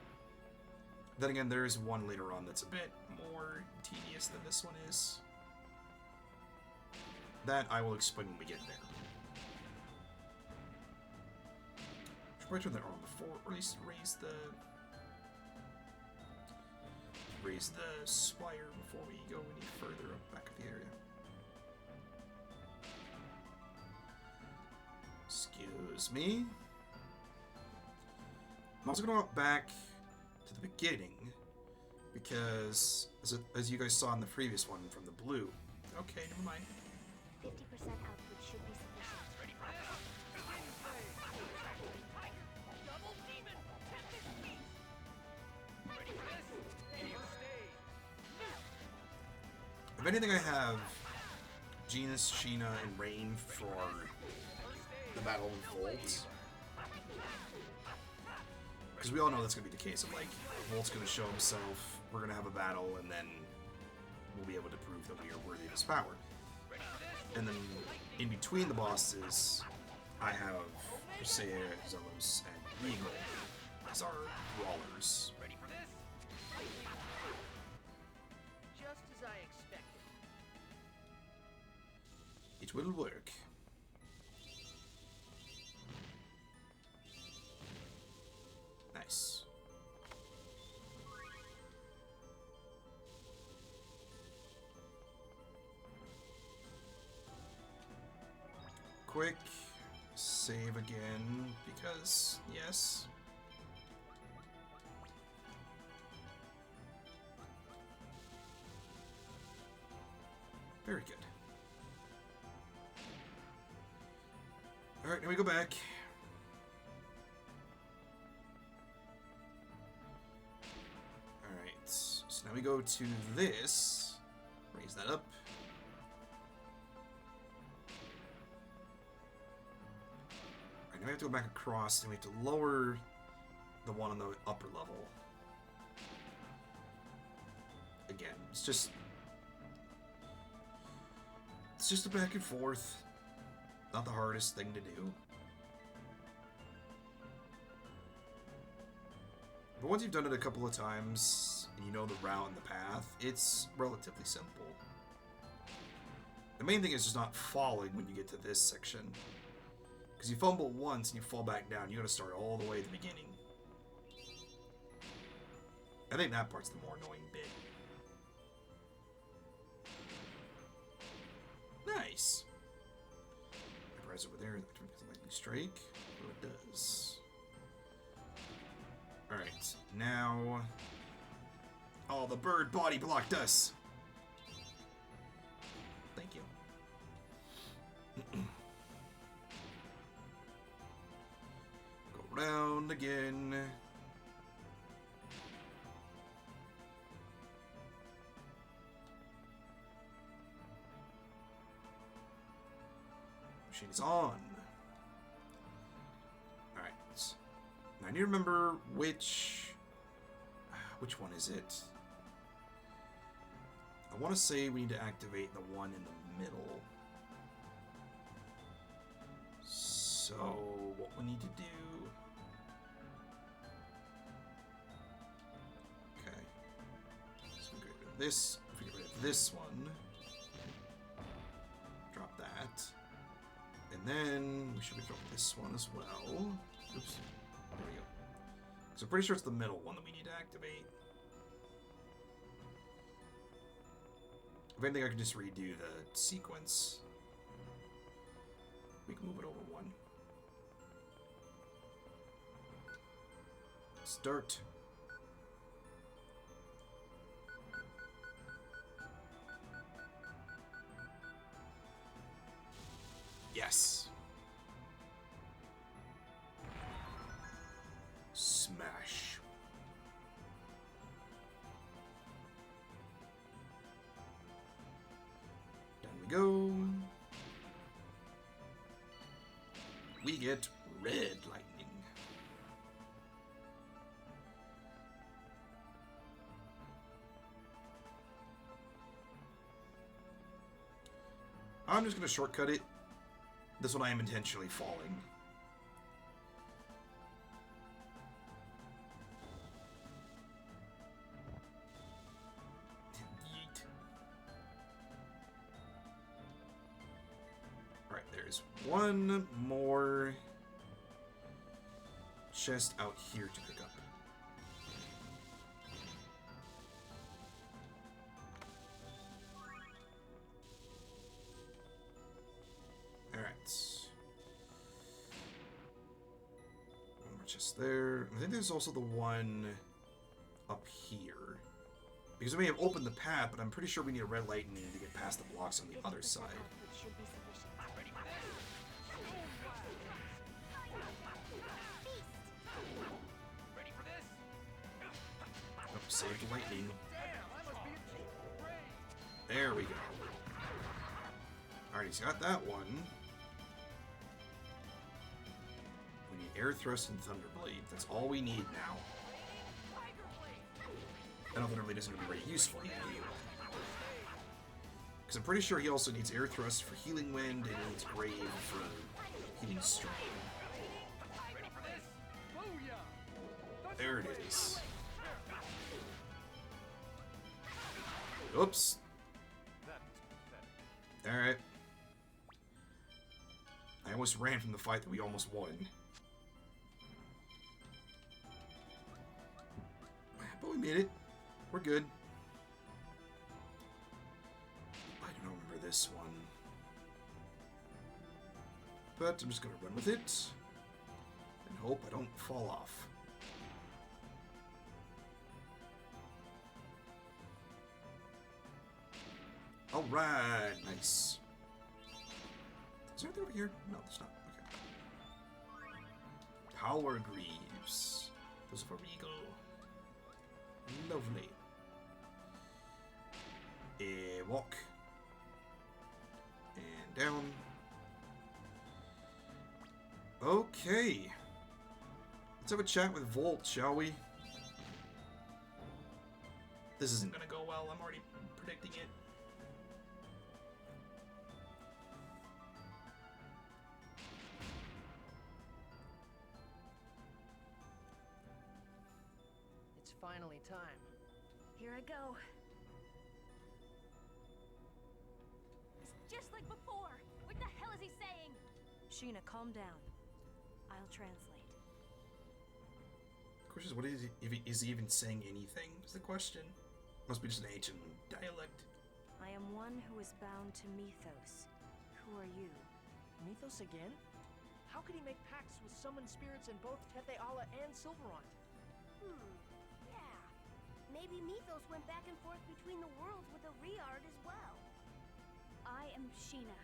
Then again, there is one later on that's a bit more tedious than this one is. That I will explain when we get there. Should probably turn that on before, or at least raise the spire before we go any further up back of the area. Excuse me. I'm also going to walk back to the beginning because, as you guys saw in the previous one from the blue. Okay, never mind. 50% output should be sufficient. Ready for this? Double demon! Tempest beast! Ready for this? You stay! If anything, I have Genus, Sheena, and Rain for the Battle of Volt. Because we all know that's going to be the case of, like, Volt's going to show himself, we're going to have a battle, and then we'll be able to prove that we are worthy of his power. And then, in between the bosses, I have Presea, Zelos, and Regal as our brawlers. Ready for this? Just as I expected. It will work. Nice. Quick save again, because yes. Very good. Alright, now we go back. Alright, so now we go to this. Raise that up. Alright, now we have to go back across and we have to lower the one on the upper level. Again, it's just a back and forth. Not the hardest thing to do. But once you've done it a couple of times, and you know the route and the path, it's relatively simple. The main thing is just not falling when you get to this section. Because you fumble once and you fall back down, you gotta start all the way at the beginning. I think that part's the more annoying bit. Nice. Rise over there, that turns into lightning strike. Oh, it does. Alright, now. Oh, the bird body blocked us. Thank you. Go round again. She's on. Alright. Now I need to remember which one is it? I want to say we need to activate the one in the middle. So, what we need to do... Okay. So we get rid of this. If we get rid of this one... Drop that. And then we should drop this one as well. Oops. There we go. So I'm pretty sure it's the middle one that we need to activate. If anything, I can just redo the sequence. We can move it over one. Start. Yes. Smash. Down we go. We get red lightning. I'm just going to shortcut it. This one I am intentionally falling. Yeet. Alright, there's one more chest out here to pick up. Just there. I think there's also the one up here. Because we may have opened the path, but I'm pretty sure we need a red lightning to get past the blocks on the other side. Oh, saved lightning. There we go. Alright, he's got that one. Air Thrust and Thunderblade. That's all we need now. I know Thunderblade isn't going to be very useful yet. Because I'm pretty sure he also needs Air Thrust for Healing Wind and he needs Grave for Healing Strain. There it is. Oops. Alright. I almost ran from the fight that we almost won. But we made it. We're good. I don't remember this one. But I'm just going to run with it. And hope I don't fall off. Alright, nice. Is there anything over here? No, there's not. Okay. Power Greaves. Those are for Regal. Lovely. A walk. And down. Okay. Let's have a chat with Volt, shall we? This isn't gonna go well, I'm already predicting it. Finally time. Here I go. It's just like before. What the hell is he saying? Sheena, calm down. I'll translate. The question is, what is he, is he even saying anything? Is the question. Must be just an ancient dialect. I am one who is bound to Mythos. Who are you? Mythos again? How could he make pacts with summoned spirits in both Tethe'alla and Silverant? Maybe Mythos went back and forth between the worlds with a Rheaird as well. I am Sheena.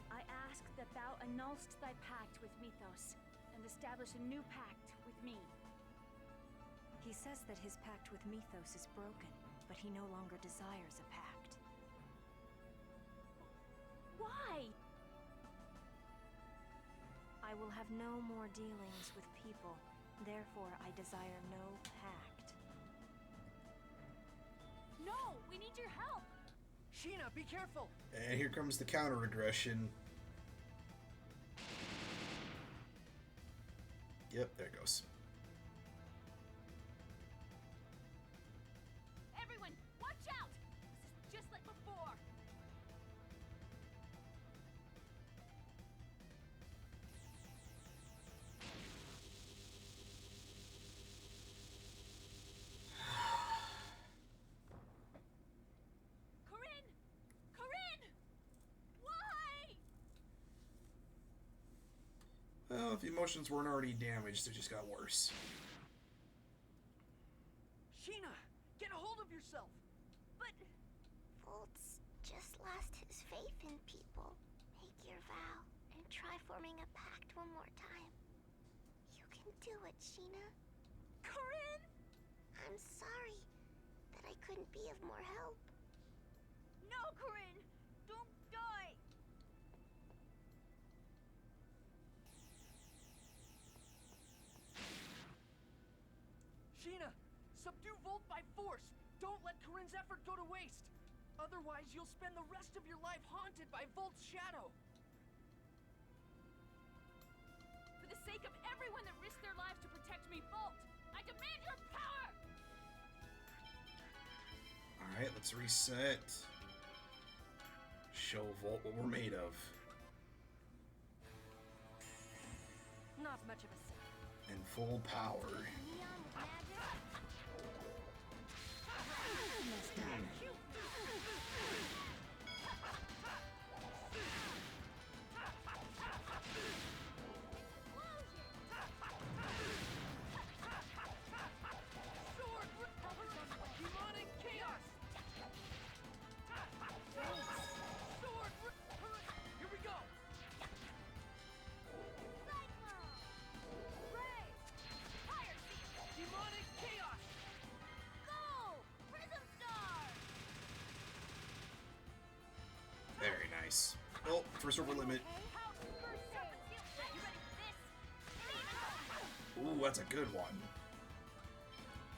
I ask that thou annulst thy pact with Mythos, and establish a new pact with me. He says that his pact with Mythos is broken, but he no longer desires a pact. Why? I will have no more dealings with people. Therefore, I desire no pact. No! We need your help! Sheena, be careful! And here comes the counter aggression. Yep, there it goes. Everyone, watch out! This is just like before. Corinne! Corinne! Why? Well, if the emotions weren't already damaged, they just got worse. Sheena, get a hold of yourself. But Volt's just lost his faith in people. Make your vow and try forming a pact one more time. You can do it, Sheena. Corinne! I'm sorry that I couldn't be of more help. No, Corinne! Don't die! Sheena, subdue Volt by force. Don't let Corinne's effort go to waste. Otherwise, you'll spend the rest of your life haunted by Volt's shadow. For the sake of everyone that risked their lives to protect me, Volt, I demand your power! Alright, let's reset. Show Volt what we're made of. Not much of a set. In full power. Neon with magic? Sword, demonic chaos. Sword, here we go. Cyclone! Ray! Fire Seal! Demonic chaos. Go! Prism Star! Very nice. Oh, first over limit. House First Serpent Seal! You ready for this? Ooh, that's a good one.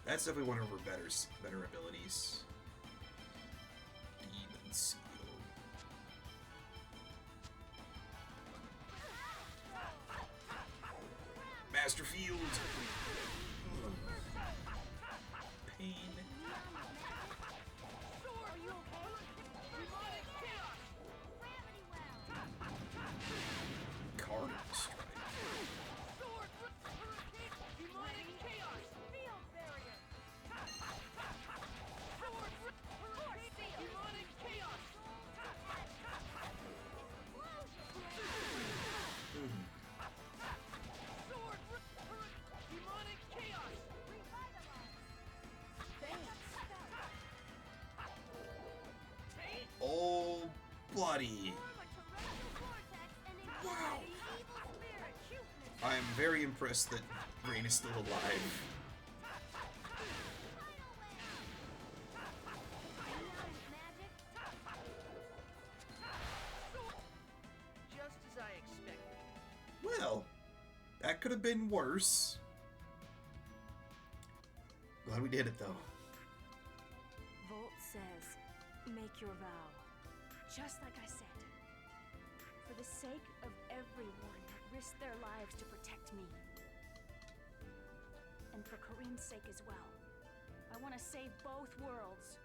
That's definitely one of her better abilities. Demon Seal. Master Field. Pain. Are you okay? Demonic chaos. Gravity Well! Cardinal Strike. Sword, hurricane, demonic chaos. Field Barrier! Sword, hurricane, demonic chaos. Sword, demonic chaos. Oh, buddy. Wow. I am very impressed that Rain is still alive. Just as I expected. Well, that could have been worse. Glad we did it, though. Volt says, make your vow. Just like I said. For the sake of everyone that risked their lives to protect me. And for Corinne's sake as well. I want to save both worlds.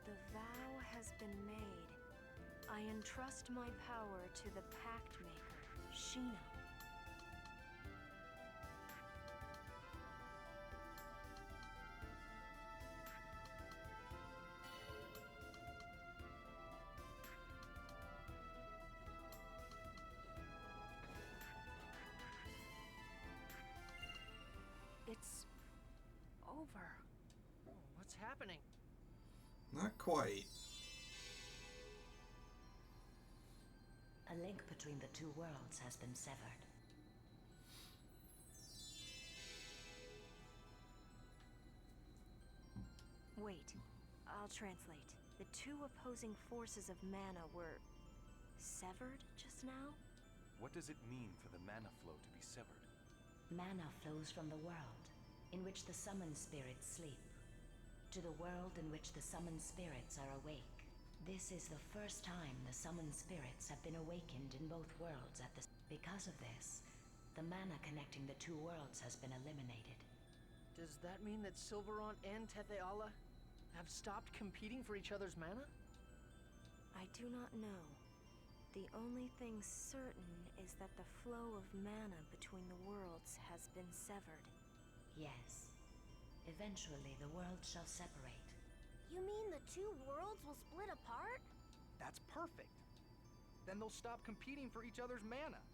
The vow has been made. I entrust my power to the Pact Maker, Sheena. It's over. What's happening? Not quite. A link between the two worlds has been severed. Wait, I'll translate. The two opposing forces of mana were severed just now? What does it mean for the mana flow to be severed? Mana flows from the world in which the summoned spirits sleep to the world in which the summoned spirits are awake. This is the first time the summoned spirits have been awakened in both worlds at the... Because of this, the mana connecting the two worlds has been eliminated. Does that mean that Silverant and Tethe'alla have stopped competing for each other's mana? I do not know. The only thing certain is that the flow of mana between the worlds has been severed. Yes. Eventually, the worlds shall separate. You mean the two worlds will split apart? That's perfect. Then they'll stop competing for each other's mana.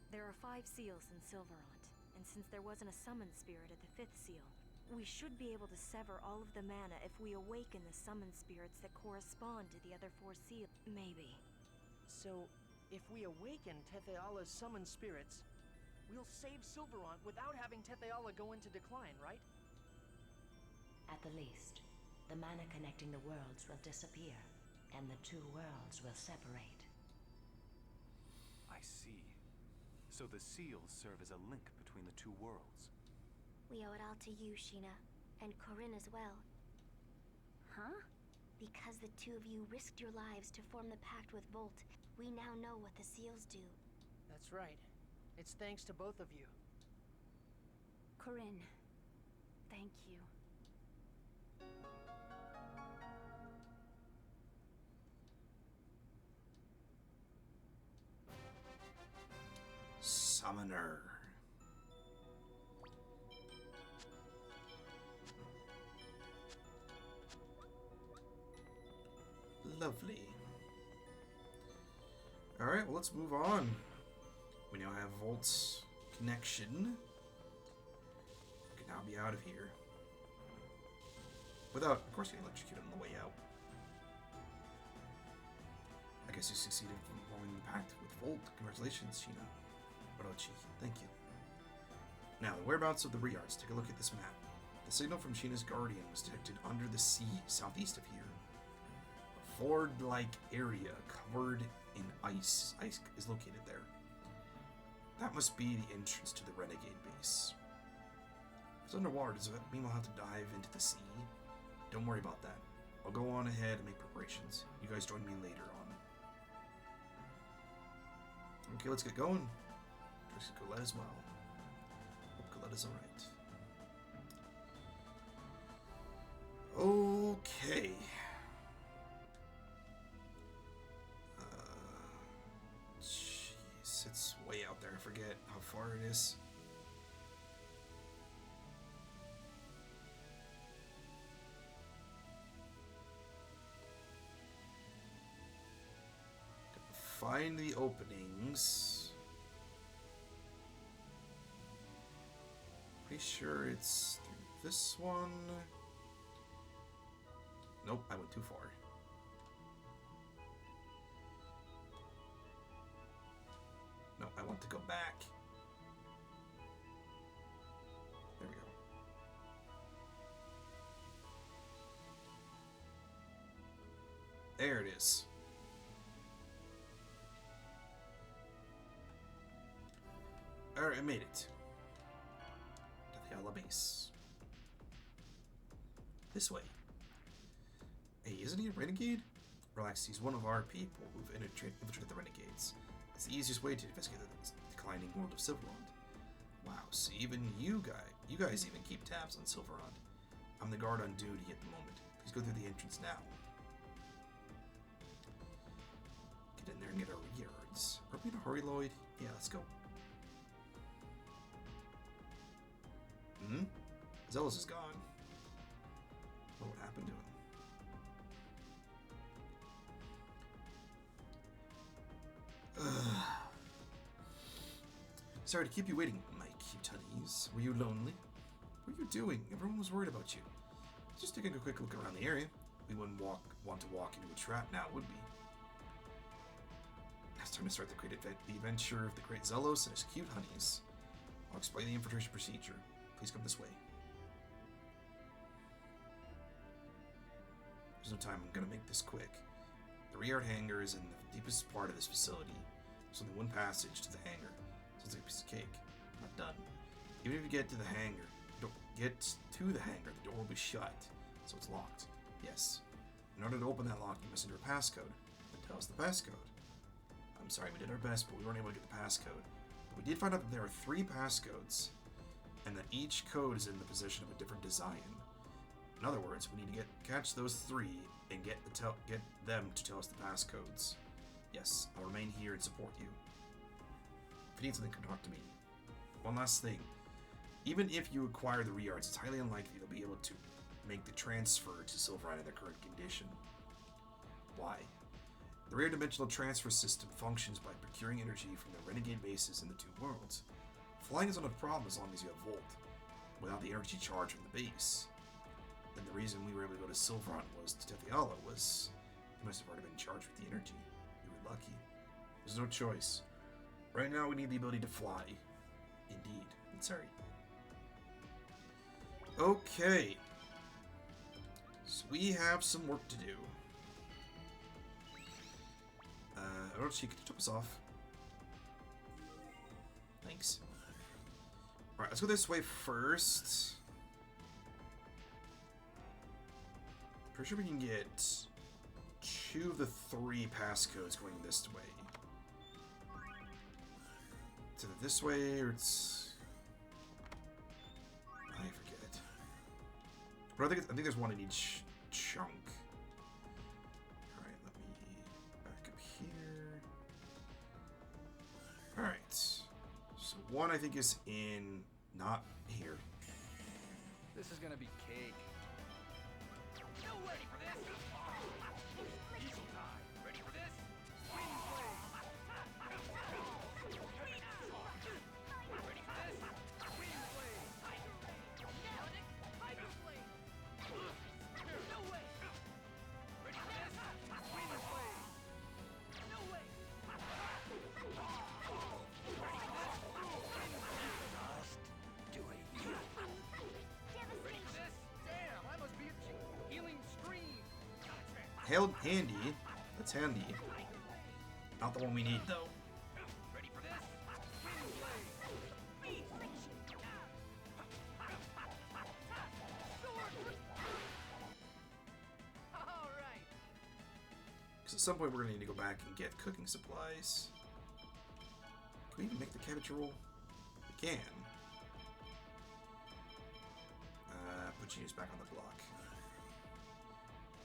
There are 5 seals in Silverant, and since there wasn't a summoned spirit at the 5th seal, we should be able to sever all of the mana if we awaken the summoned spirits that correspond to the other 4 seals. Maybe. So, if we awaken Tethe'alla's summoned spirits, we'll save Silverant without having Tethe'alla go into decline, right? At the least, the mana connecting the worlds will disappear, and the two worlds will separate. I see. So the seals serve as a link between the two worlds. We owe it all to you, Sheena, and Corinne as well. Huh? Because the two of you risked your lives to form the pact with Volt, we now know what the seals do. That's right. It's thanks to both of you. Corinne, thank you. Summoner. Lovely. Alright, well, let's move on. We now have Volt's connection. We can now be out of here. Without, of course, getting electrocuted on the way out. I guess you succeeded in forming the pact with Volt. Congratulations, Sheena. Orochi, thank you. Now, the whereabouts of the Rheairds. Take a look at this map. The signal from Sheena's Guardian was detected under the sea, southeast of here. A fjord-like area covered in ice. Ice is located there. That must be the entrance to the Renegade base. If it's underwater, does that mean we'll have to dive into the sea? Don't worry about that. I'll go on ahead and make preparations. You guys join me later on. Okay, let's get going. Tracy Colette as well. Hope Colette is alright. Okay. Jeez, it's way out there. I forget how far it is. Find the openings. Pretty sure it's through this one. Nope, I went too far. No, I want to go back. There we go. There it is. Alright, I made it. Tethe'alla Base. This way. Hey, isn't he a renegade? Relax, he's one of our people who've infiltrated the renegades. It's the easiest way to investigate the declining world of Silverant. Wow, so even you guys even keep tabs on Silverant. I'm the guard on duty at the moment. Please go through the entrance now. Get in there and get our Rheairds. Are we in a hurry, Lloyd? Yeah, let's go. Zealous is gone. What happened to him? Sorry to keep you waiting, my cute honeys. Were you lonely? What are you doing? Everyone was worried about you. Just taking a quick look around the area. We wouldn't want to walk into a trap now, would we? It's time to start the adventure of the great Zelos and his cute honeys. I'll explain the infiltration procedure. Please come this way. There's no time, I'm gonna make this quick. The Rheaird hangar is in the deepest part of this facility. There's only one passage to the hangar. Sounds like a piece of cake. Not done. Even if you get to the hangar, the door will be shut, so it's locked. Yes. In order to open that lock, you must enter a passcode. Then tell us the passcode. I'm sorry, we did our best, but we weren't able to get the passcode. But we did find out that there are 3 passcodes, and that each code is in the possession of a different design. In other words, we need to catch those 3 and get them to tell us the passcodes. Yes, I'll remain here and support you. If you need something, come talk to me. One last thing. Even if you acquire the Rheairds, it's highly unlikely you'll be able to make the transfer to Silverine in their current condition. Why? The rare dimensional transfer system functions by procuring energy from the renegade bases in the 2 worlds. Flying is not a problem as long as you have Volt, without the energy charge from the base. Then the reason we were able to go to Silverine was to Tethe'alla was you must have already been charged with the energy. You were lucky. There's no choice. Right now we need the ability to fly. Indeed. I'm sorry. Okay. So we have some work to do. Orochi, could you top us off? Thanks. Alright, let's go this way first. Pretty sure we can get 2 of the 3 passcodes going this way. It's either this way or it's... I forget. But I think there's one in each chunk. Alright, let me back up here. Alright. So one I think is in... not here. This is gonna be cake. No ready for this? Diesel time. Ready for this? Wind blade. Ready for this? Wind blade. Galactic hydro blade. No way. Ready for this? Wind blade. No way. Ready for this? Wind blade. Do it. Ready for this? Damn, I must be a healing stream. Held handy. That's handy. Not the one we need though. Ready for this? Wind blade. All right. Because at some point we're gonna need to go back and get cooking supplies. Can we even make the cabbage roll? We can. Put Genius back on the block.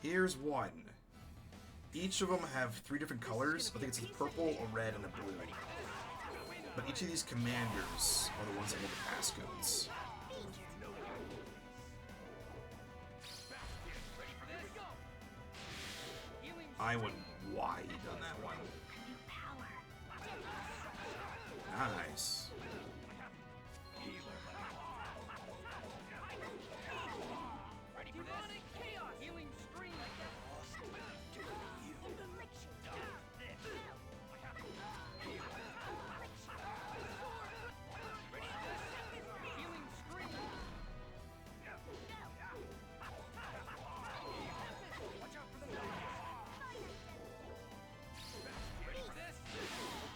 Here's one. Each of them have 3 different colors. I think it's a purple, a red, and a blue. But each of these commanders are the ones that hold the passcodes. I went wide on that one. Nice. Ready for this? Chaos healing stream. Ready for this? Healing stream. Watch out for the noise. Ready for this?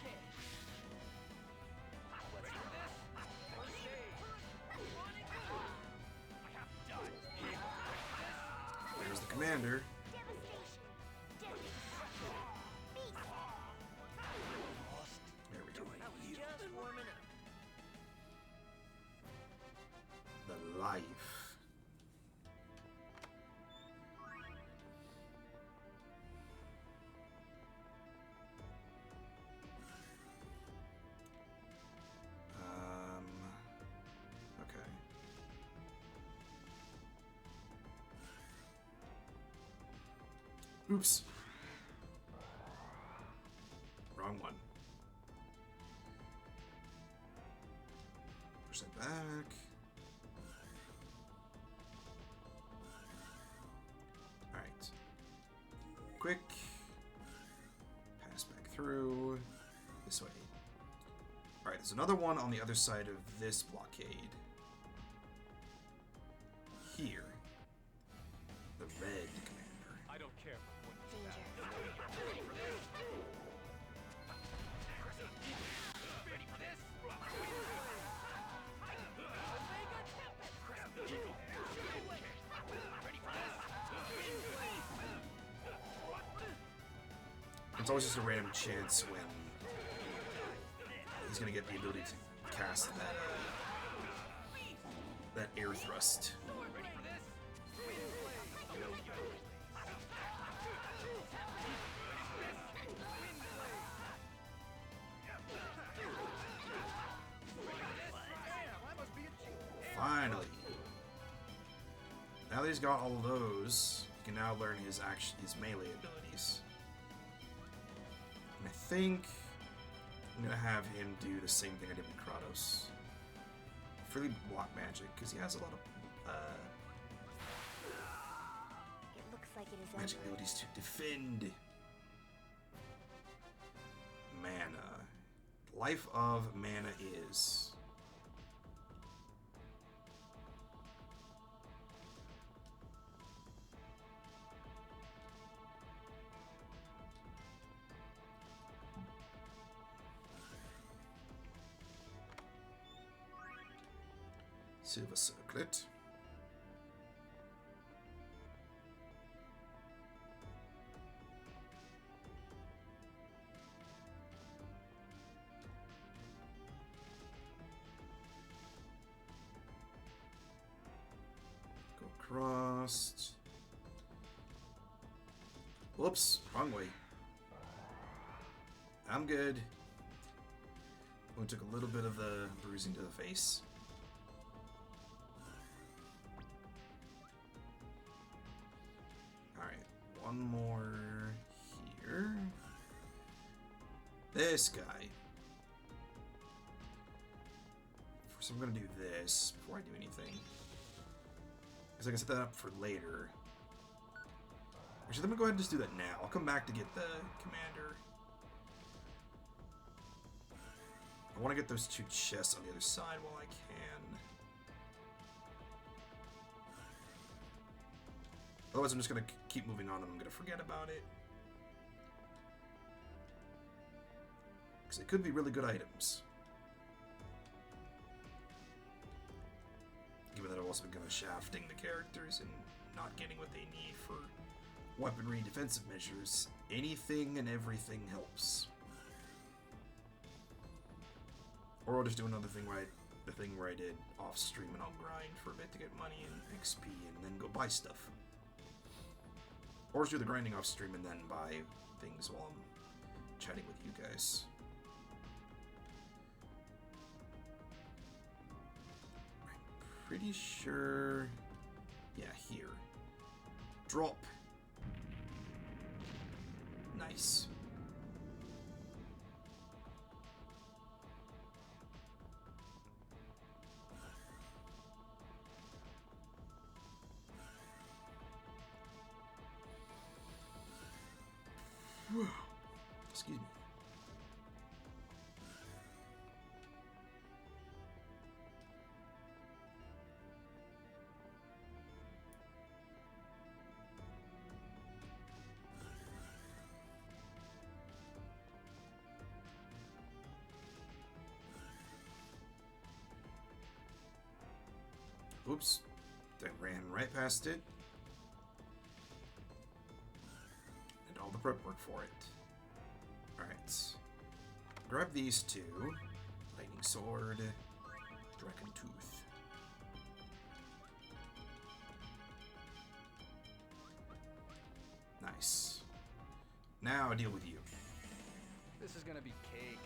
Okay. Ready for this? First aid. I have done. There's the commander. There we go. That was just warming up. The life. Okay. Oops. Wrong one. Push that back. Alright. Quick. Pass back through. This way. Alright, there's another one on the other side of this blockade. Here. The red commander. I don't care for what you Ready for this? Ready for this? Wind blade. Omega Tempest. Ready for this? Wind blade. It's always just a random chance when he's gonna get the ability to cast that air thrust. Finally. Now that he's got all of those, he can now learn his melee abilities. And I think I'm gonna have him do the same thing I did with Kratos. Freely block magic, because he has a lot of It looks like it is magic over. abilities to defend. Mana. Life of mana is. Silver circlet. Go across. Whoops, wrong way. I'm good. Only took a little bit of the bruising to the face. One more here. This guy. First, I'm gonna do this before I do anything, because I can set that up for later. Actually, let me go ahead and just do that now. I'll come back to get the commander. I want to get those two chests on the other side while I can. Otherwise, I'm just going to keep moving on and I'm going to forget about it. Because they could be really good items. Given that I've also been kind of shafting the characters and not getting what they need for weaponry defensive measures, anything and everything helps. Or I'll just do another thing the thing where I did off stream and I'll grind for a bit to get money and XP and then go buy stuff. Or just do the grinding off stream and then buy things while I'm chatting with you guys. I'm pretty sure... yeah, here. Drop. Nice. Excuse me. Oops, that ran right past it. And all the prep work for it. Alright. Grab these two. Lightning Sword. Dragon Tooth. Nice. Now I deal with you. This is gonna be cake.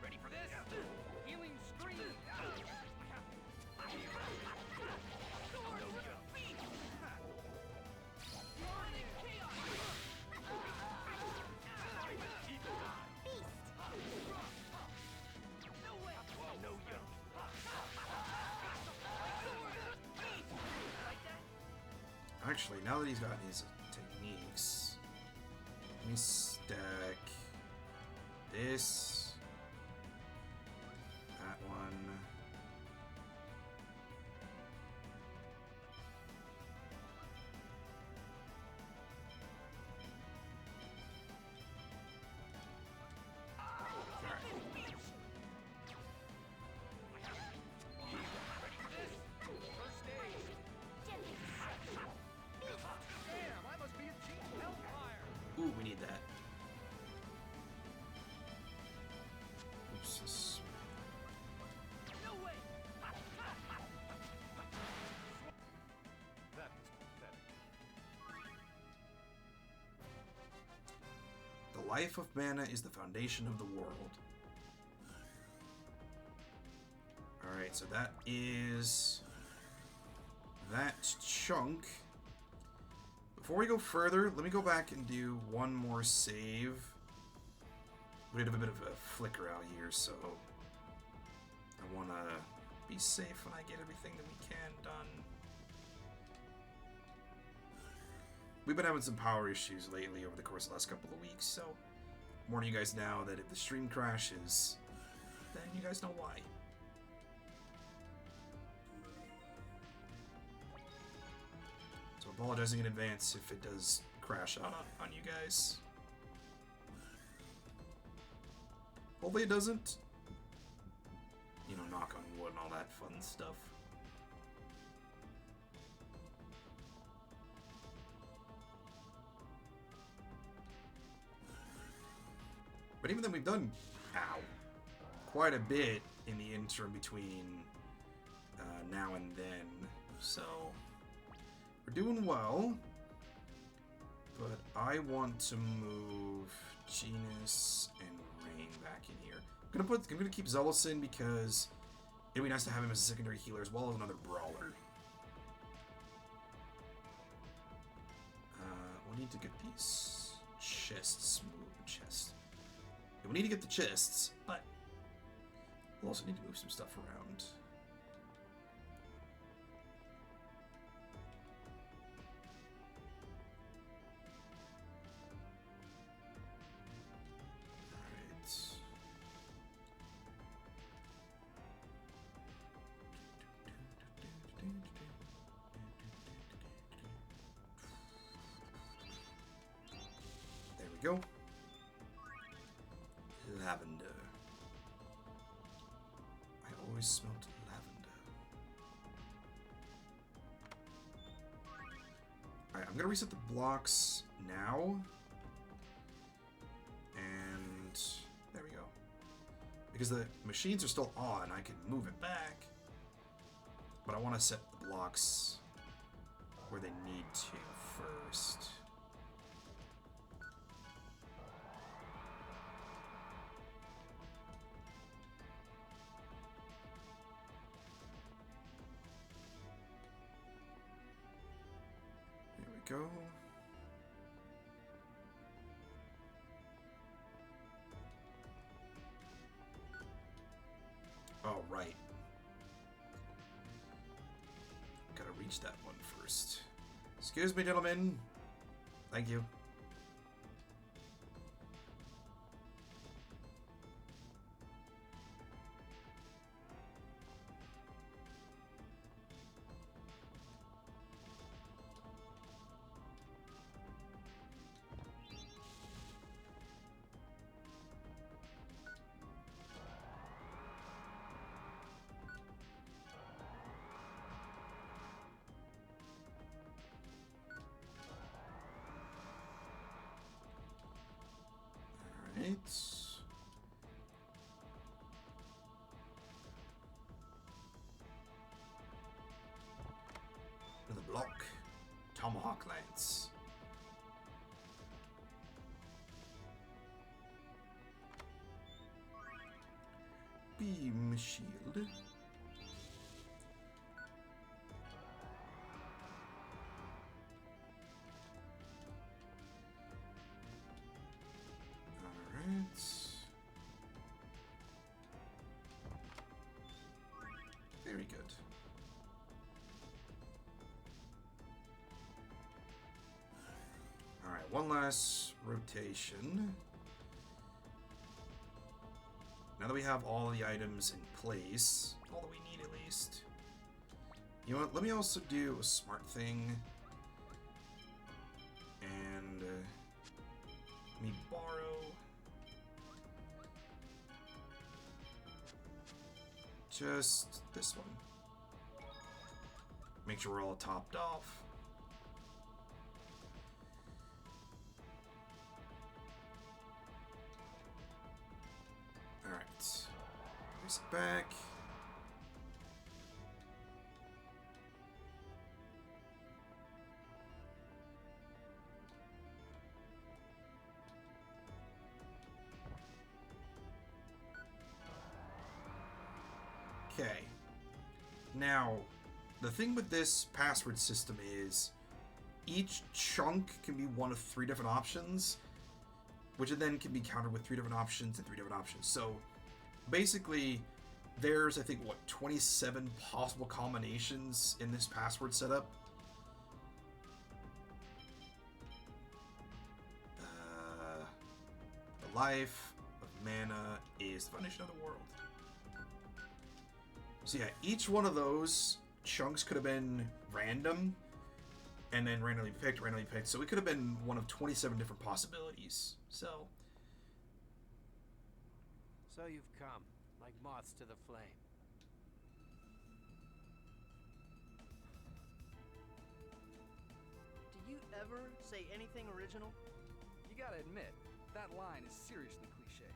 Ready for this? Healing scream! Actually, now that he's got his techniques, let me stack this, that one, life of mana is the foundation of the world. Alright, so that is that chunk. Before we go further, let me go back and do one more save. We did have a bit of a flicker out here, so I want to be safe when I get everything that we can done. We've been having some power issues lately over the course of the last couple of weeks, so I'm warning you guys now that if the stream crashes, then you guys know why. So apologizing in advance if it does crash out on you guys. Hopefully it doesn't. You know, knock on wood and all that fun stuff. But even then, we've done, quite a bit in the interim between now and then. So, we're doing well. But I want to move Genus and Rain back in here. I'm gonna keep Zealous in because it'd be nice to have him as a secondary healer as well as another brawler. We need to get these chests moved. We need to get the chests, but we'll also need to move some stuff around. Alright. There we go. Lavender. I always smelled lavender. Alright, I'm gonna reset the blocks now. And there we go. Because the machines are still on, I can move it back. But I want to set the blocks where they need to first. Go. Oh, right. Gotta reach that one first. Excuse me, gentlemen. Thank you. Another block. Tomahawk lance. Beam shield. Very good. Alright, one last rotation. Now that we have all the items in place, all that we need at least. You know what, let me also do a smart thing. And let me borrow just this one. Make sure we're all topped off. Alright. Raise it back. Now, the thing with this password system is each chunk can be one of 3 different options, which then can be countered with 3 different options and 3 different options. So basically, there's, I think, what, 27 possible combinations in this password setup. The life of mana is the foundation of the world. So yeah, each one of those chunks could have been random, and then randomly picked. So it could have been one of 27 different possibilities. So you've come, like moths to the flame. Do you ever say anything original? You gotta admit, that line is seriously cliche.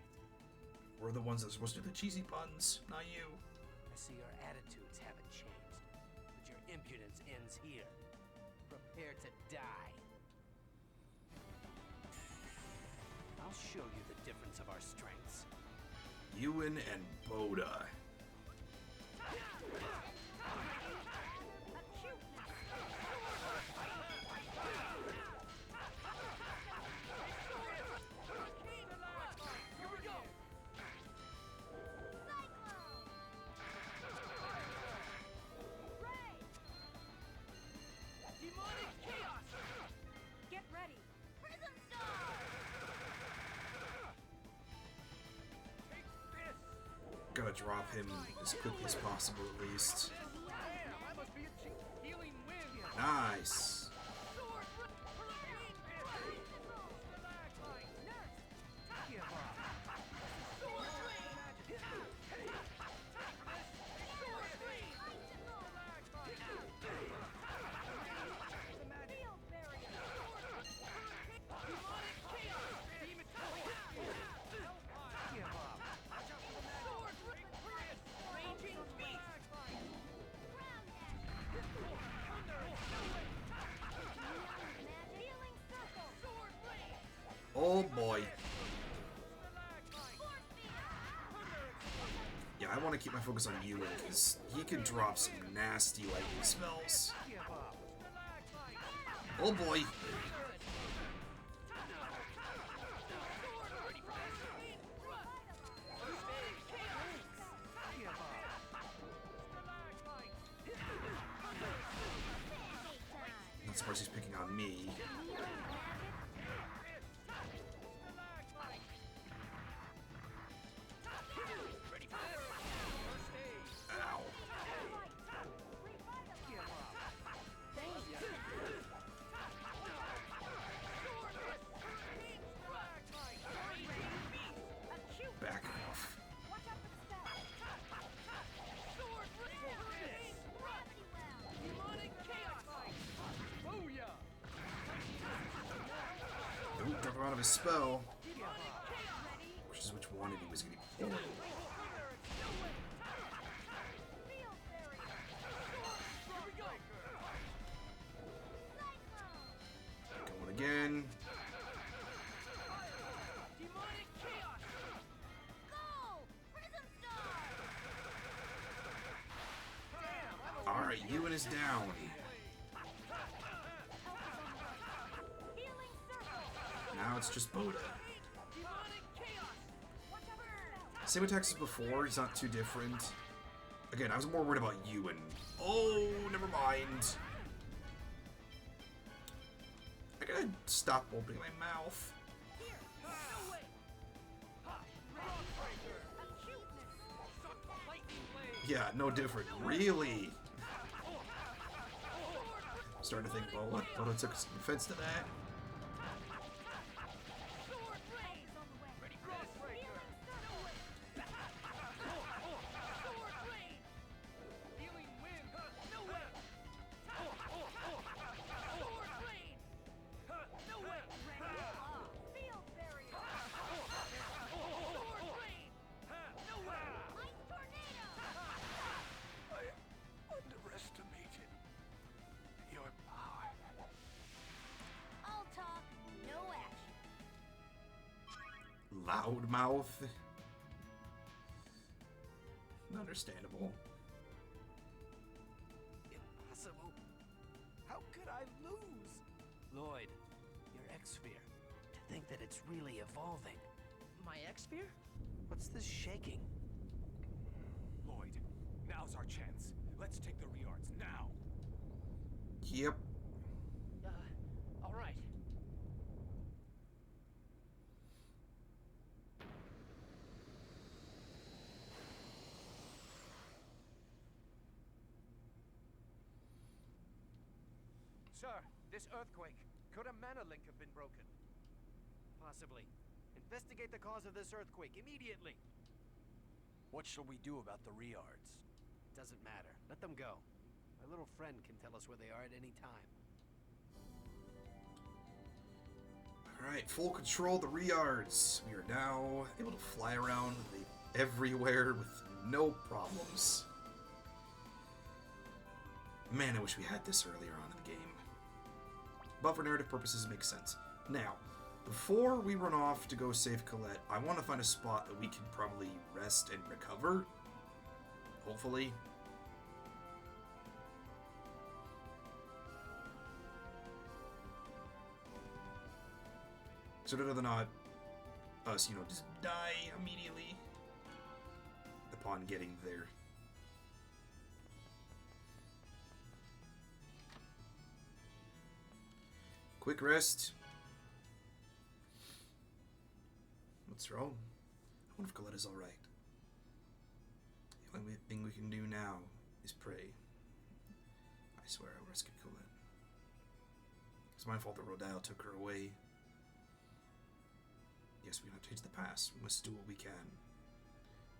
we're the ones that are supposed to do the cheesy puns, not you. I see your attitudes haven't changed, but your impudence ends here. Prepare to die. I'll show you the difference of our strengths. Yuan and Botta. Gotta drop him as quickly as possible, at least. Nice. Oh boy. Yeah, I want to keep my focus on Yuan because he can drop some nasty lightning spells. Oh boy. Not surprised he's picking on me. Back off. Don't drop him out of his spell. Which is which one, and he was getting pulled. Going again. Alright, Yuan is down. Now it's just Botta. Same attacks as before, he's not too different. Again, I was more worried about Yuan. Oh, never mind. I gotta stop opening my mouth. Yeah, no different. Really? I'm starting to think, well, Botta took some offense to that. Loudmouth. Understandable. Lloyd, your X-Sphere. To think that it's really evolving. My X-Sphere? What's this shaking? Lloyd, now's our chance. Let's take the Rheairds now. Yep. All right. Sir, this earthquake. Could a mana link have been broken? Possibly. Investigate the cause of this earthquake immediately. What shall we do about the Rheairds? Doesn't matter. Let them go. My little friend can tell us where they are at any time. Alright, full control of the Rheairds. We are now able to fly around everywhere with no problems. Man, I wish we had this earlier on in the game. But for narrative purposes, it makes sense. Now, before we run off to go save Colette, I want to find a spot that we can probably rest and recover. Hopefully. So that not us, just die immediately upon getting there. Quick rest. What's wrong? I wonder if Colette is alright. The only thing we can do now is pray. I swear I rescued Colette. It's my fault that Rheairds took her away. Yes, we cannot change the past. We must do what we can.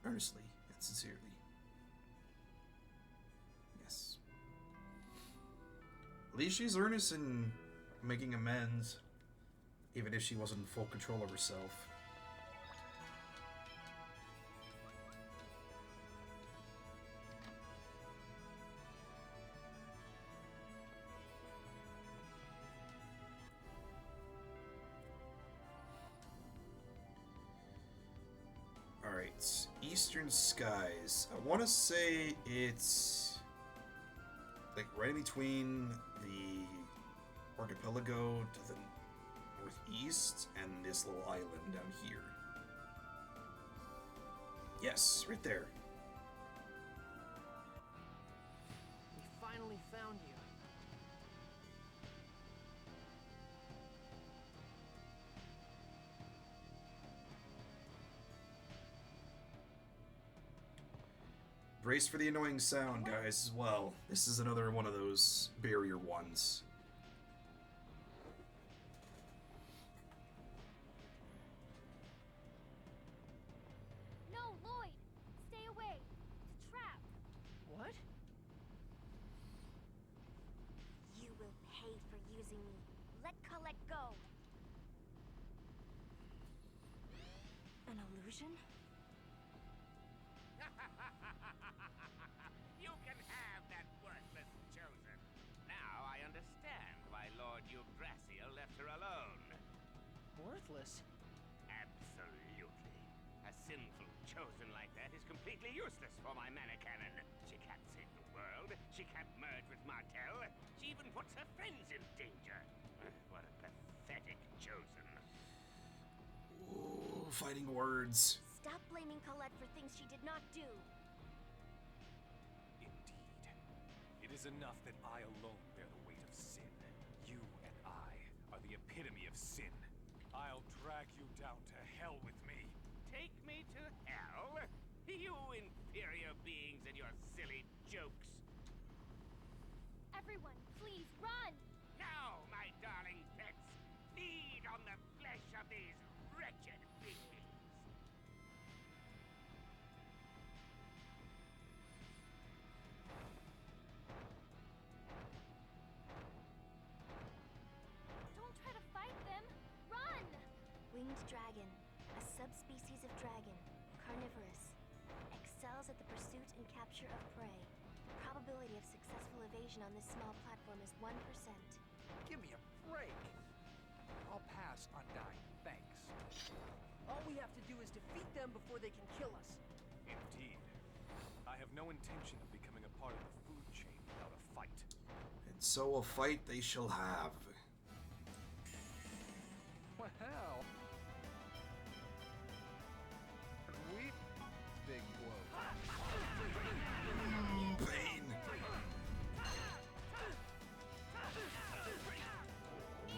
Earnestly and sincerely. Yes. At least she's earnest in making amends, even if she wasn't in full control of herself. Alright, Eastern Skies. I want to say it's like right in between the archipelago to the northeast and this little island down here. Yes, right there. We finally found you. Brace for the annoying sound, guys, as well. This is another one of those barrier ones. No, Lloyd! Stay away! It's a trap! What? You will pay for using me. Let Colette go. An illusion? You can have that worthless chosen. Now I understand why Lord Yggdrasil left her alone. Worthless? Absolutely. A sinful chosen like that is completely useless for my mana cannon. She can't save the world. She can't merge with Martel. She even puts her friends in danger. What a pathetic chosen. Ooh, fighting words. Stop blaming Colette for things she did not do. Indeed. It is enough that I alone bear the weight of sin. You and I are the epitome of sin. I'll drag you down to hell with me. Take me to hell? You inferior beings and your silly jokes. Everyone, please, run! Now, my darling pets, feed on the flesh of these wretched beings. Don't try to fight them! Run! Winged dragon, a subspecies of dragon, carnivorous, excels at the pursuit and capture of prey. The probability of successful evasion on this small platform is 1%. Give me a break. I'll pass, Undying. Thanks. All we have to do is defeat them before they can kill us. Indeed. I have no intention of becoming a part of the food chain without a fight. And so a fight they shall have.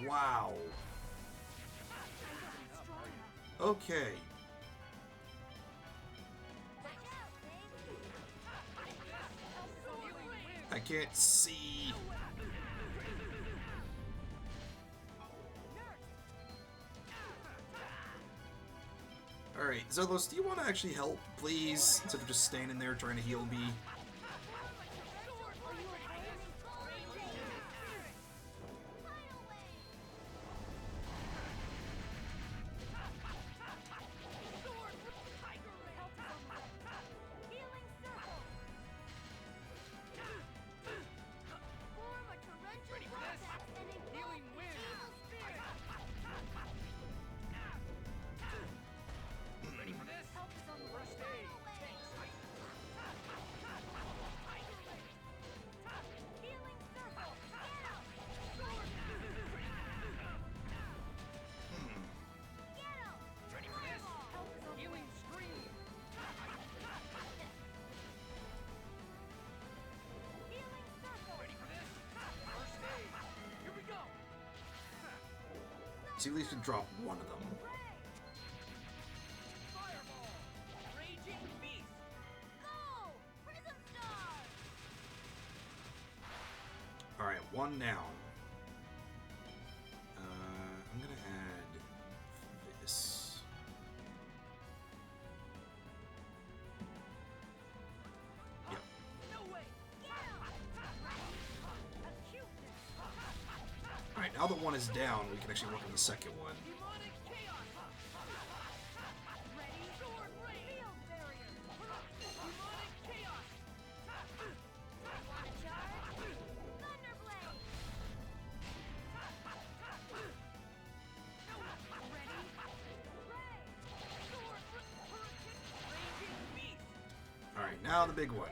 Wow. Okay. I can't see. Alright, Zelos, do you want to actually help, please? Instead of just standing there trying to heal me. So at least we drop one of them. Alright, one down. I'm gonna add this. Yep. Alright, now that one is down, we can actually work on the second one. Alright, now the big one.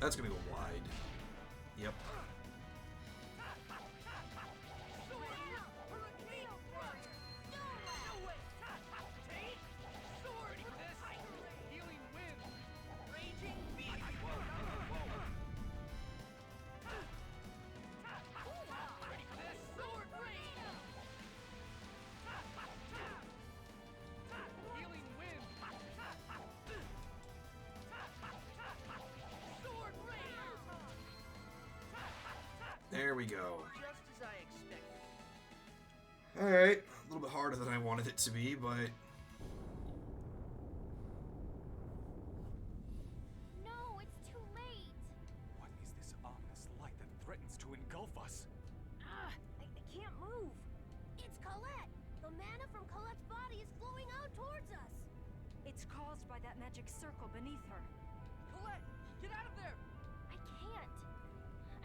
That's gonna go wide. Yep. There we go. Alright, a little bit harder than I wanted it to be, but... No, it's too late! What is this ominous light that threatens to engulf us? I can't move! It's Colette! The mana from Colette's body is flowing out towards us! It's caused by that magic circle beneath her. Colette, get out of there! I can't.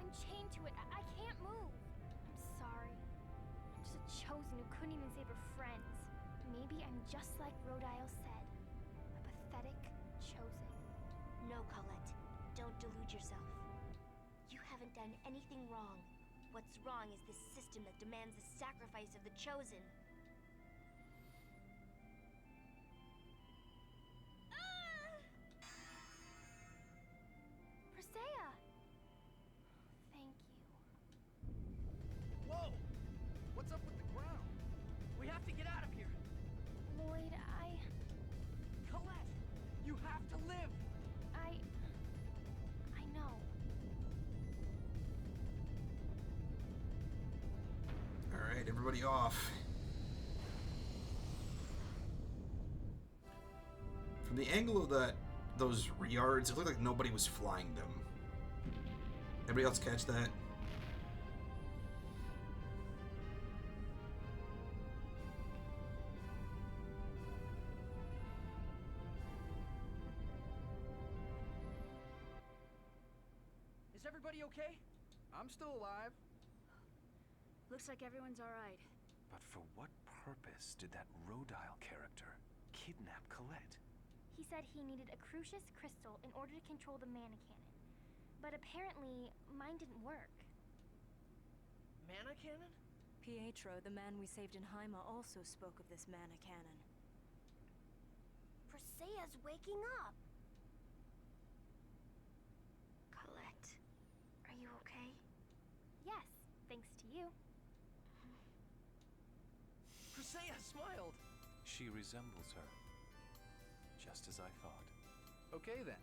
I'm chained to it. I can't move. I'm sorry. I'm just a chosen who couldn't even save her friends. Maybe I'm just like Rheairds said. A pathetic chosen. No, Colette. Don't delude yourself. You haven't done anything wrong. What's wrong is this system that demands the sacrifice of the chosen. Presea! Thank you. Whoa! What's up with the ground? We have to get out of here! Lloyd, Colette! You have to live! I know. Alright, everybody off. From the angle of those Rheairds, it looked like nobody was flying them. Everybody else catch that? Is Is everybody okay? I'm still alive. Looks like everyone's alright. But for what purpose did that Rheairds character kidnap Colette? He said he needed a crucius crystal in order to control the mana cannon. But apparently, mine didn't work. Mana cannon? Pietro, the man we saved in Haima, also spoke of this mana cannon. Presea's waking up! Colette, are you okay? Yes, thanks to you. Presea smiled! She resembles her. Just as I thought. Okay then.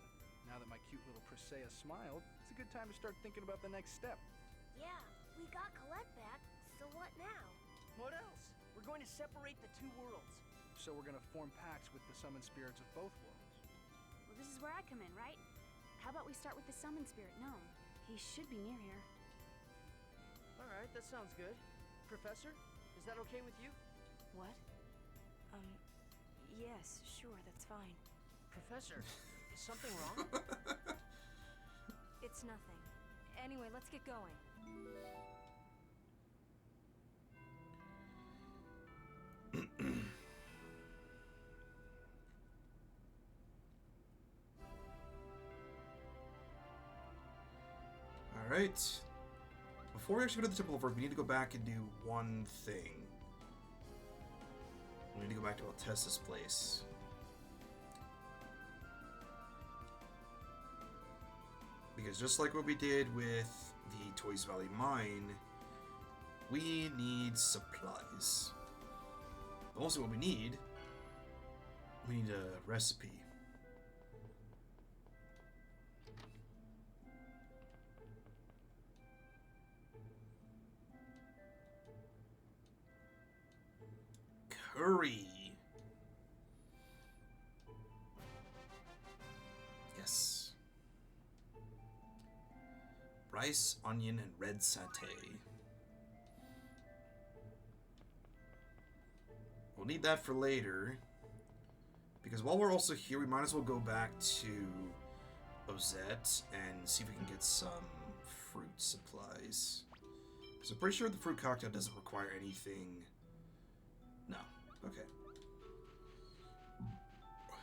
Now that my cute little Presea smiled, it's a good time to start thinking about the next step. Yeah, we got Colette back, so what now? What else? We're going to separate the two worlds. So we're gonna form pacts with the summoned spirits of both worlds. Well, this is where I come in, right? How about we start with the summon spirit Gnome? He should be near here. Alright, that sounds good. Professor, is that okay with you? What? Yes, sure, that's fine. Professor, is something wrong? It's nothing. Anyway, let's get going. Alright. Before we actually go to the Temple of Earth, we need to go back and do one thing. We need to go back to Altessa's place. Because just like what we did with the Toys Valley Mine, we need supplies. But also what we need a recipe. Curry. Yes. Rice, onion, and red satay. We'll need that for later. Because while we're also here, we might as well go back to Ozette and see if we can get some fruit supplies. Because I'm pretty sure the fruit cocktail doesn't require anything. No. Okay.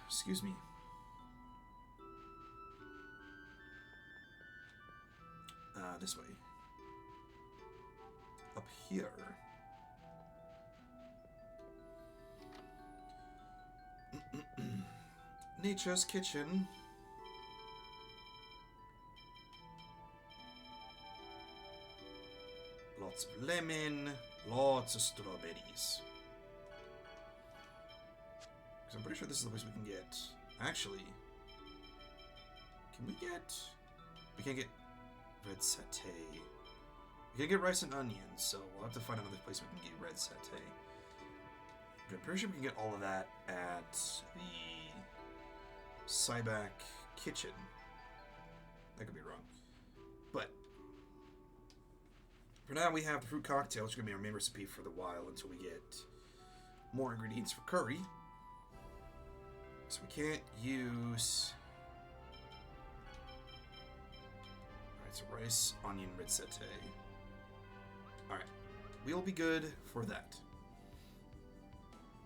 Excuse me. This way. Up here. Nature's kitchen. Lots of lemon, lots of strawberries. Because I'm pretty sure this is the place we can get. Actually, can we get? We can't get red satay. We can get rice and onions, so we'll have to find another place we can get red satay. But I'm pretty sure we can get all of that at the Cyback kitchen. I could be wrong. But for now, we have the fruit cocktail, which is going to be our main recipe for the while until we get more ingredients for curry. So we can't use... Alright, so rice, onion, red satay. Alright, we'll be good for that.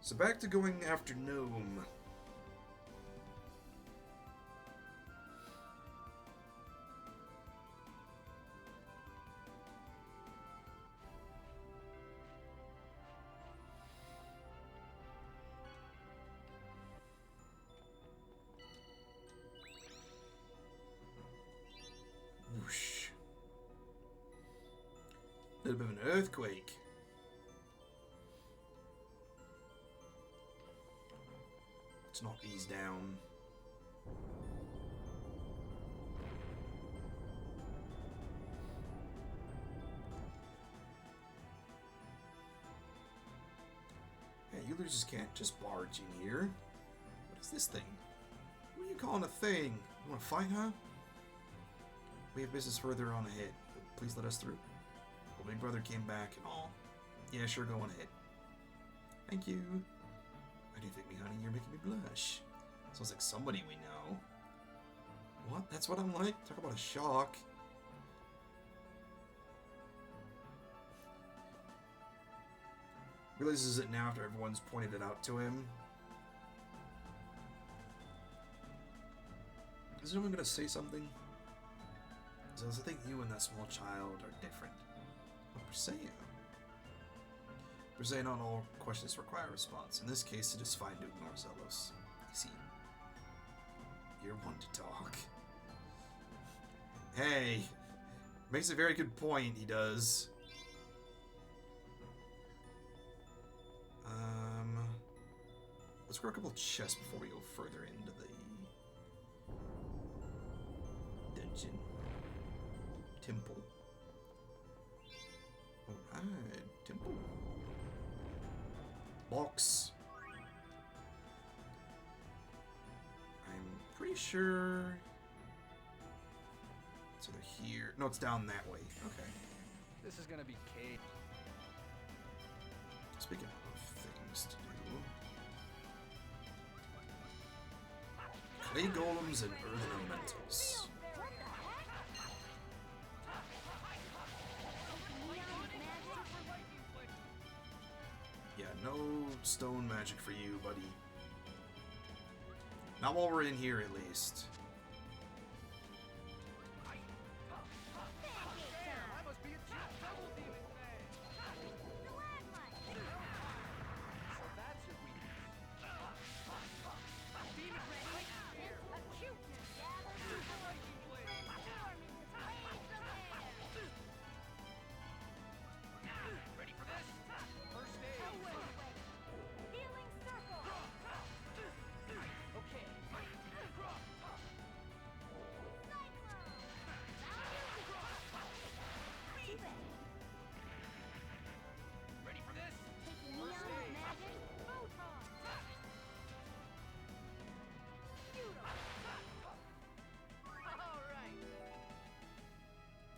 So back to going after Gnome. Whoosh. A little bit of an earthquake. Let's knock these down. Hey, you just can't just barge in here. What is this thing? What are you calling a thing? You want to fight, huh? We have business further on ahead. Please let us through. Well, Big Brother came back and all. Yeah, sure, go on ahead. Thank you. Why do you think me, honey? You're making me blush. Sounds like somebody we know. What? That's what I'm like? Talk about a shock. Realizes it now after everyone's pointed it out to him. Is anyone gonna say something? Because I think you and that small child are different. But Presea. Presea, not all questions require a response. In this case, it is fine to ignore Zelos. I see. You're one to talk. Hey! Makes a very good point, he does. Let's grab a couple of chests before we go further into the dungeon. Temple. Alright, temple. Box. I'm pretty sure... So they're here. No, it's down that way. Okay. This is gonna be cave. Speaking of things to do... Clay golems and earth elementals. Yeah, no stone magic for you, buddy. Not while we're in here, at least.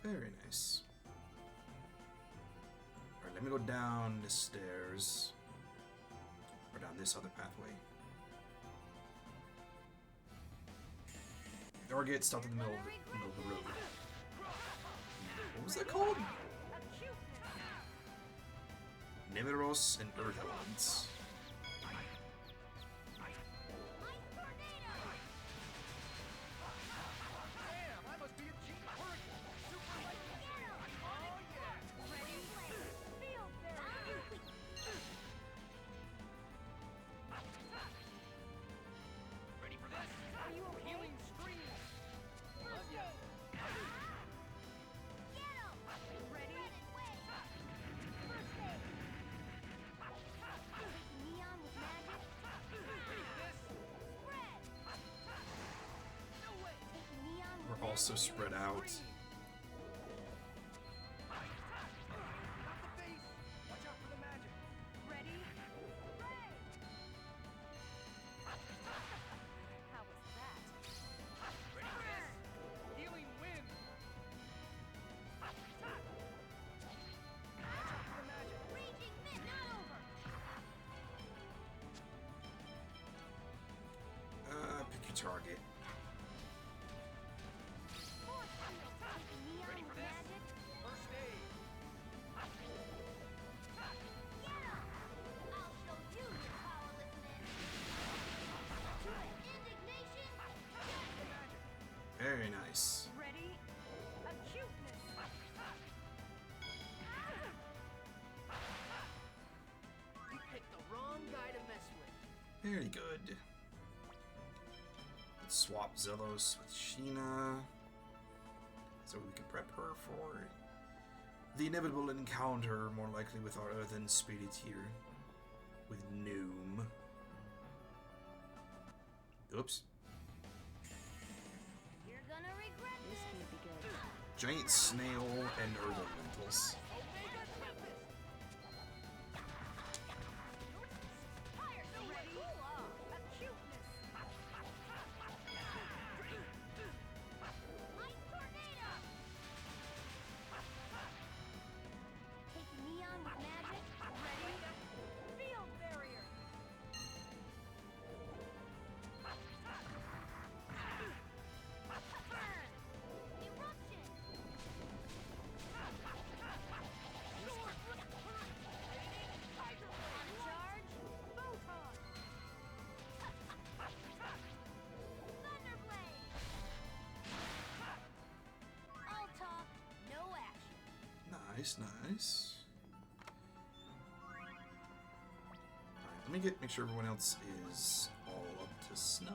Very nice. Alright, let me go down the stairs. Or down this other pathway. Or get stuck in the middle of the road. What was that called? Nemeros and Earth Elements. Also spread out. Pick your target. Very nice. Ready? Acuteness. You picked the wrong guy to mess with. Very good. Let's swap Zelos with Sheena, so we can prep her for the inevitable encounter, more likely with our earthen spirit here, with Gnome. Oops. Giant snail and earth elementals. Nice, nice. Alright, let me make sure everyone else is all up to snuff.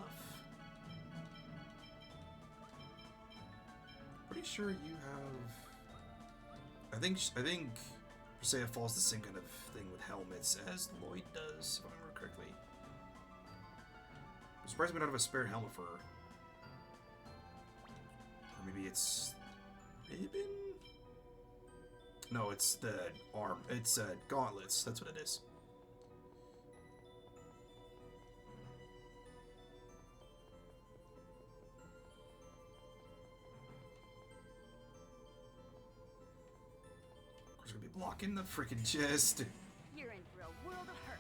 Pretty sure you have... I think Presea falls the same kind of thing with helmets as Lloyd does, if I remember correctly. I'm surprised we don't have a spare helmet for her. Or maybe it's... Ribbon? No, it's the arm. It's gauntlets. That's what it is. Of course, we're gonna be blocking the freaking chest. You're in for a world of hurt.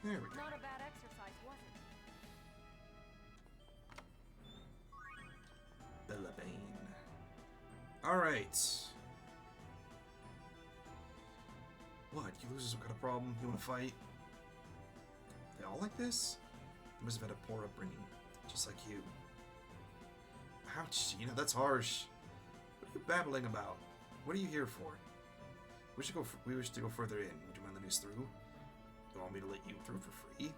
There we go. Not a bad exercise, was it? Bella Bane. Alright. What? You losers have got a problem? You want to fight? They all like this? You must have had a poor upbringing. Just like you. Ouch, Sheena, that's harsh. What are you babbling about? What are you here for? We wish to go further in. Would you mind letting us through? You want me to let you through for free? The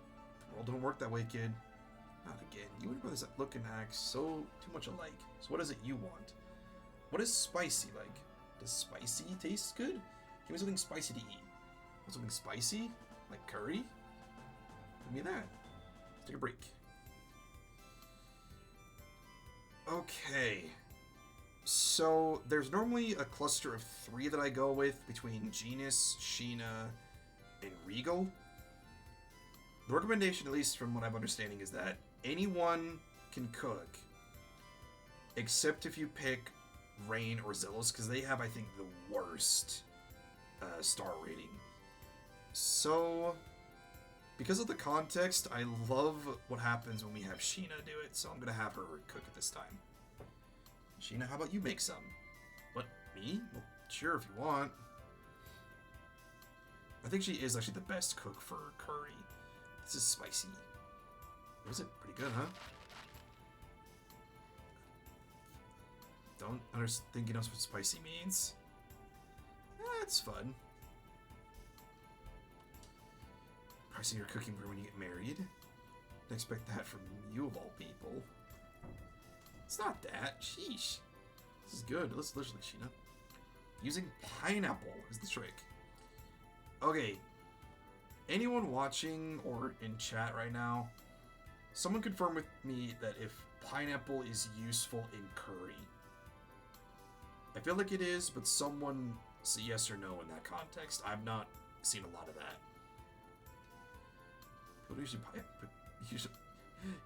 world don't work that way, kid. Not again. You and your brothers look and act so too much alike. So what is it you want? What is spicy like? Does spicy taste good? Give me something spicy to eat. Want something spicy? Like curry? Give me that. Let's take a break. Okay. So there's normally a cluster of 3 that I go with between Genus, Sheena, and Regal. The recommendation, at least from what I'm understanding, is that anyone can cook, except if you pick Rain or Zillos, because they have, I think, the worst star rating. So, because of the context, I love what happens when we have Sheena do it, so I'm going to have her cook it this time. Sheena, how about you make some? What, me? Well, sure, if you want. I think she is actually the best cook for curry. This is spicy. Was it pretty good, huh? Don't think you know what spicy means. That's fun. Pricing your cooking for when you get married. Didn't expect that from you of all people. It's not that. Sheesh. This is good. Let's literally, Sheena. Using pineapple is the trick. Okay. Anyone watching or in chat right now, someone confirm with me that if pineapple is useful in curry. I feel like it is, but someone say yes or no in that context. I've not seen a lot of that. People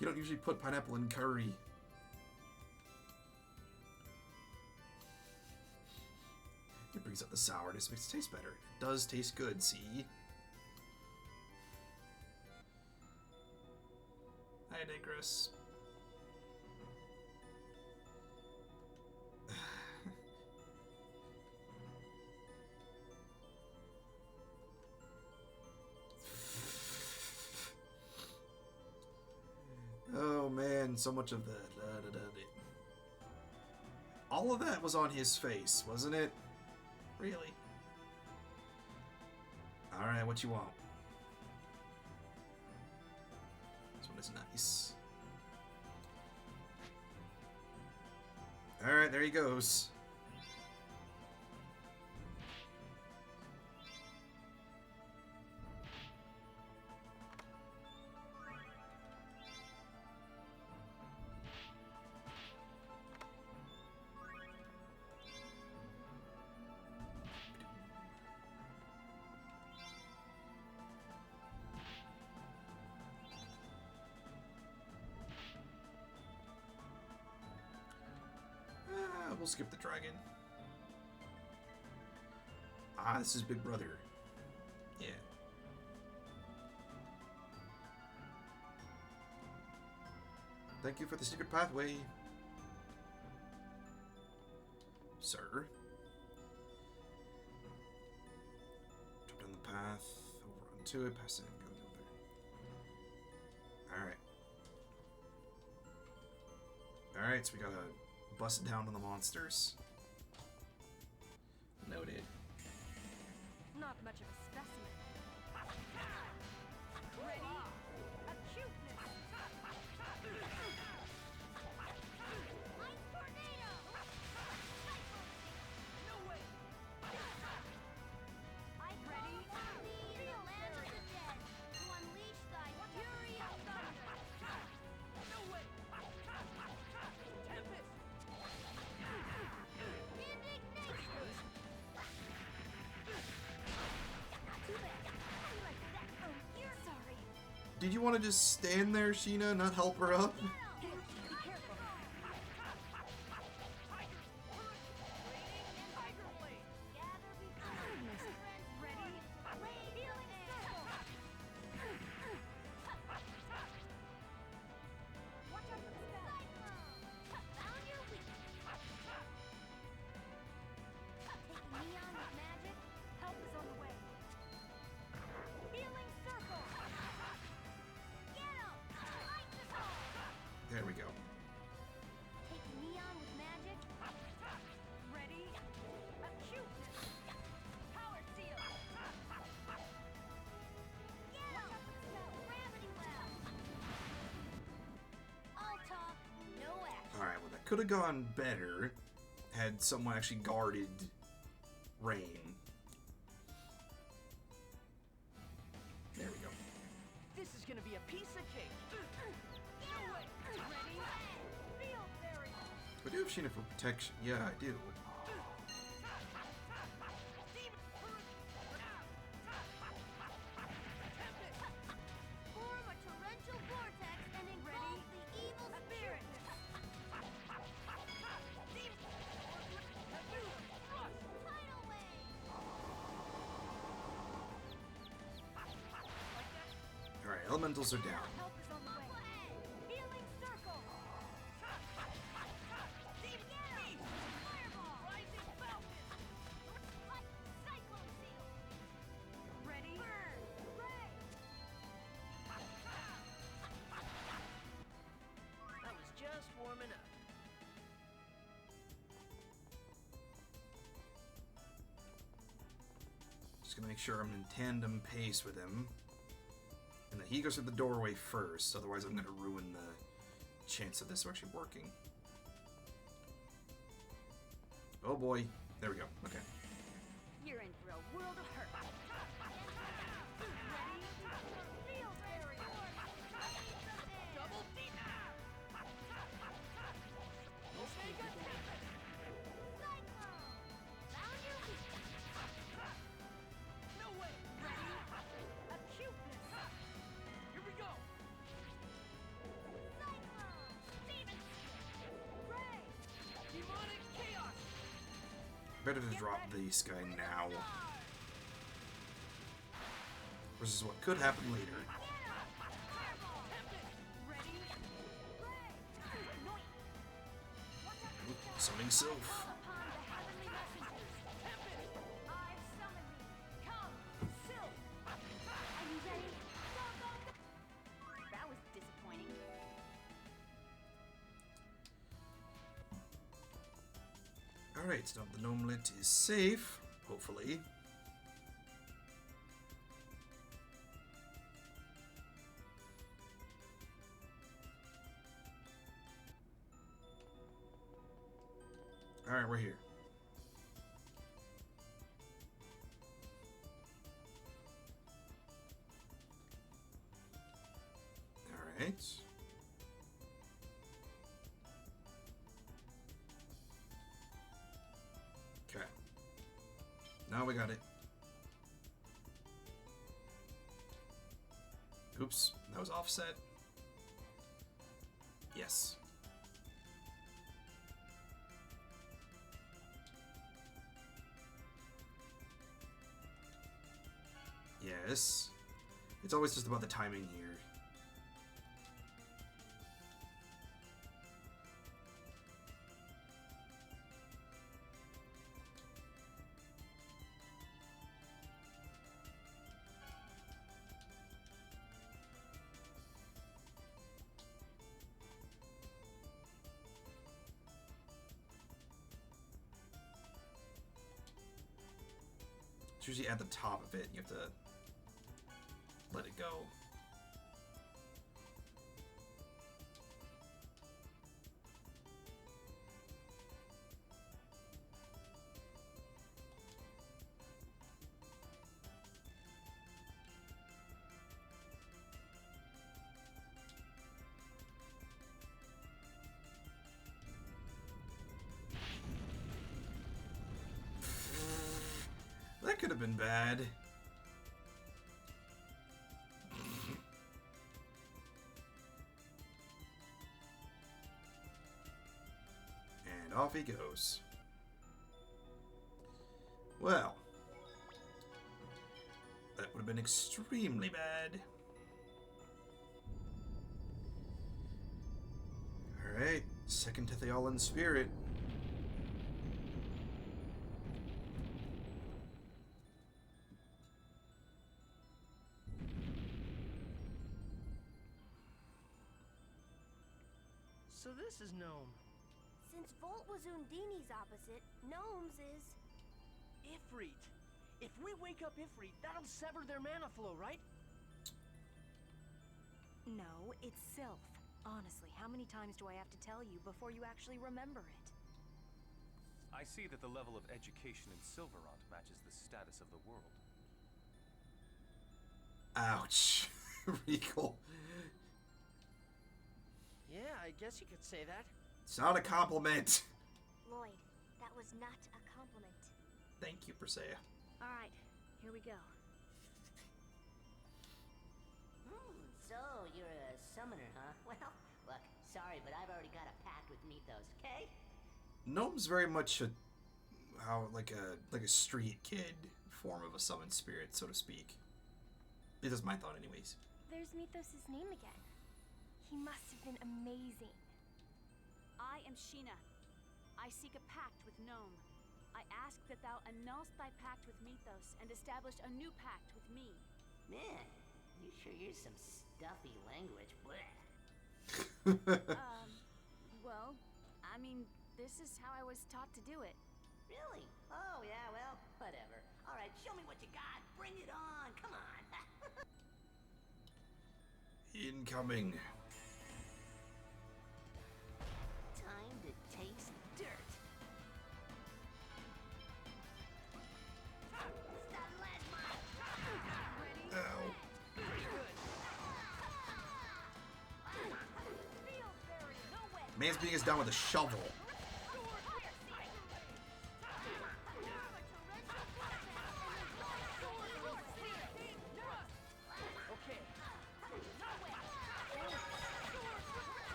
you don't usually put pineapple in curry. It brings out the sourness, makes it taste better. It does taste good, see? I digress. Oh man, so much of that. All of that was on his face, wasn't it? Really? Alright, what you want? This one is nice. Alright, there he goes. we'll skip the dragon. Ah, this is Big Brother. Yeah. Thank you for the secret pathway, sir. Jump down the path, over onto it, pass it, and go down there. Alright. Alright, so we gotta bust down on the monsters. Noted. Not much of a specimen. Ready? Acuteness! Ice tornado! No way! I Ready? call upon thee in the land of the dead to unleash thy fury of thunder. No way! Tempest! Indignation! Too bad. I like that. Oh, you're sorry. Did you want to just stand there, Sheena, and not help her up? Be careful. Gather before me, friends. Ready? Healing circle. Watch out for the spell. Cyclone. Found your weakness. Taking neon with magic. Help is on the way. Healing circle. Get 'em. Light the soul. There we go. Taking neon with magic. Ready? Acuteness! Power seal. Get 'em. Gravity well. All talk, no action. Alright, well that could have gone better had someone actually guarded Rain. There we go. This is gonna be a piece of cake. No way. Ready? Field fairy. I do have Sheena for protection. Yeah, I do. Form a torrential vortex and engulf the evil spirit. Tidal wave. Alright, elementals are down. Help is on the way. Healing circle. Fireball. Rising falcon! Cyclone seal. Ready? Burn. Ray. I was just warming up. Just gonna make sure I'm in tandem pace with him. And that he goes through the doorway first, otherwise I'm gonna ruin the chance of this actually working. Oh boy. There we go. Okay. You're in for a world of hurt. Field fairy. Double deep! Omega Tempest! Cyclone. Found your weakness. No way! Acuteness! Here we go! Cyclone. Demon. Ray! Demonic chaos! Better to drop this guy now. Versus what could happen later. Ready? Summoning Sylph. Upon the heavenly messengers. I've summoned thee. Come, Sylph! Are you ready? Go, go, go. That was disappointing. Alright, so the gnomelet is safe, hopefully. Alright, we're here. Alright. Okay. Now we got it. Oops, that was offset. Yes. this. It's always just about the timing here. It's usually at the top of it. You have to let it go. That could have been bad. And off he goes. Well, that would have been extremely bad. Alright, second Tethe'alla spirit. So this is Gnome. Since Volt was Undini's opposite, Gnome's is... Ifrit. If we wake up Ifrit, that'll sever their mana flow, right? No, it's Sylph. Honestly, how many times do I have to tell you before you actually remember it? I see that the level of education in Silverant matches the status of the world. Ouch. Regal. Yeah, I guess you could say that. It's not a compliment. Lloyd, that was not a compliment. Thank you, Presea. Alright, here we go. So, you're a summoner, huh? Well, look, sorry, but I've already got a pact with Mythos, okay? Gnome's very much like a street kid form of a summoned spirit, so to speak. It is my thought, anyways. There's Mythos' name again. He must have been amazing. I am Sheena. I seek a pact with Gnome. I ask that thou annulst thy pact with Mythos and establish a new pact with me. Man, you sure use some stuffy language, bleh. Well, I mean, this is how I was taught to do it. Really? Oh, yeah, well, whatever. Alright, show me what you got. Bring it on, come on. Incoming. Time to taste dirt. Ow. Man's being us down with a shovel.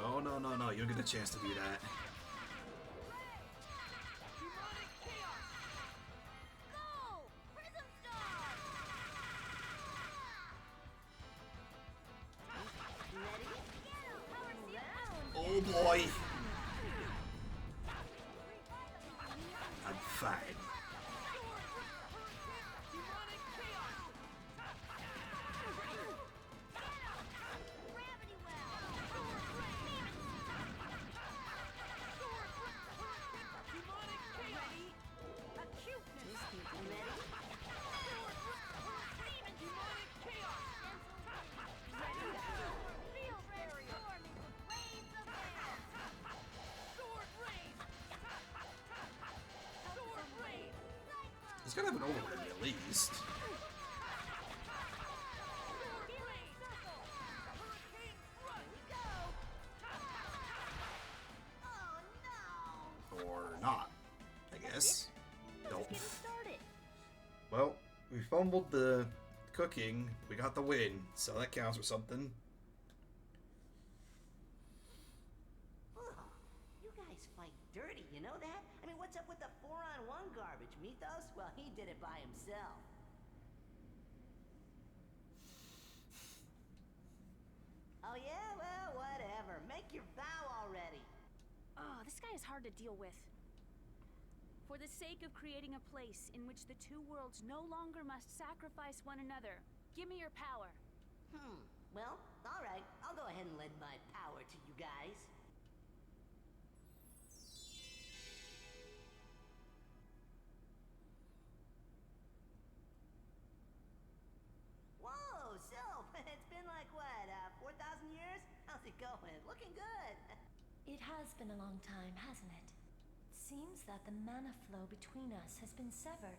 Oh, no, you don't get a chance to do that. Oh boy. I'm fine. He's gotta have an overlord at least. Or not, I guess. Nope. Well, we fumbled the cooking. We got the win, so that counts for something. You guys fight dirty, you know that? I mean, what's up with the 4-on-1 garbage, Mythos? Well, he did it by himself. Oh yeah? Well, whatever. Make your vow already. Oh, this guy is hard to deal with. For the sake of creating a place in which the two worlds no longer must sacrifice one another, give me your power. Well, alright. I'll go ahead and lend my power to you guys. Whoa, Sylph! It's been like, what, 4,000 years? How's it going? Looking good. It has been a long time, hasn't it? Seems that the mana flow between us has been severed.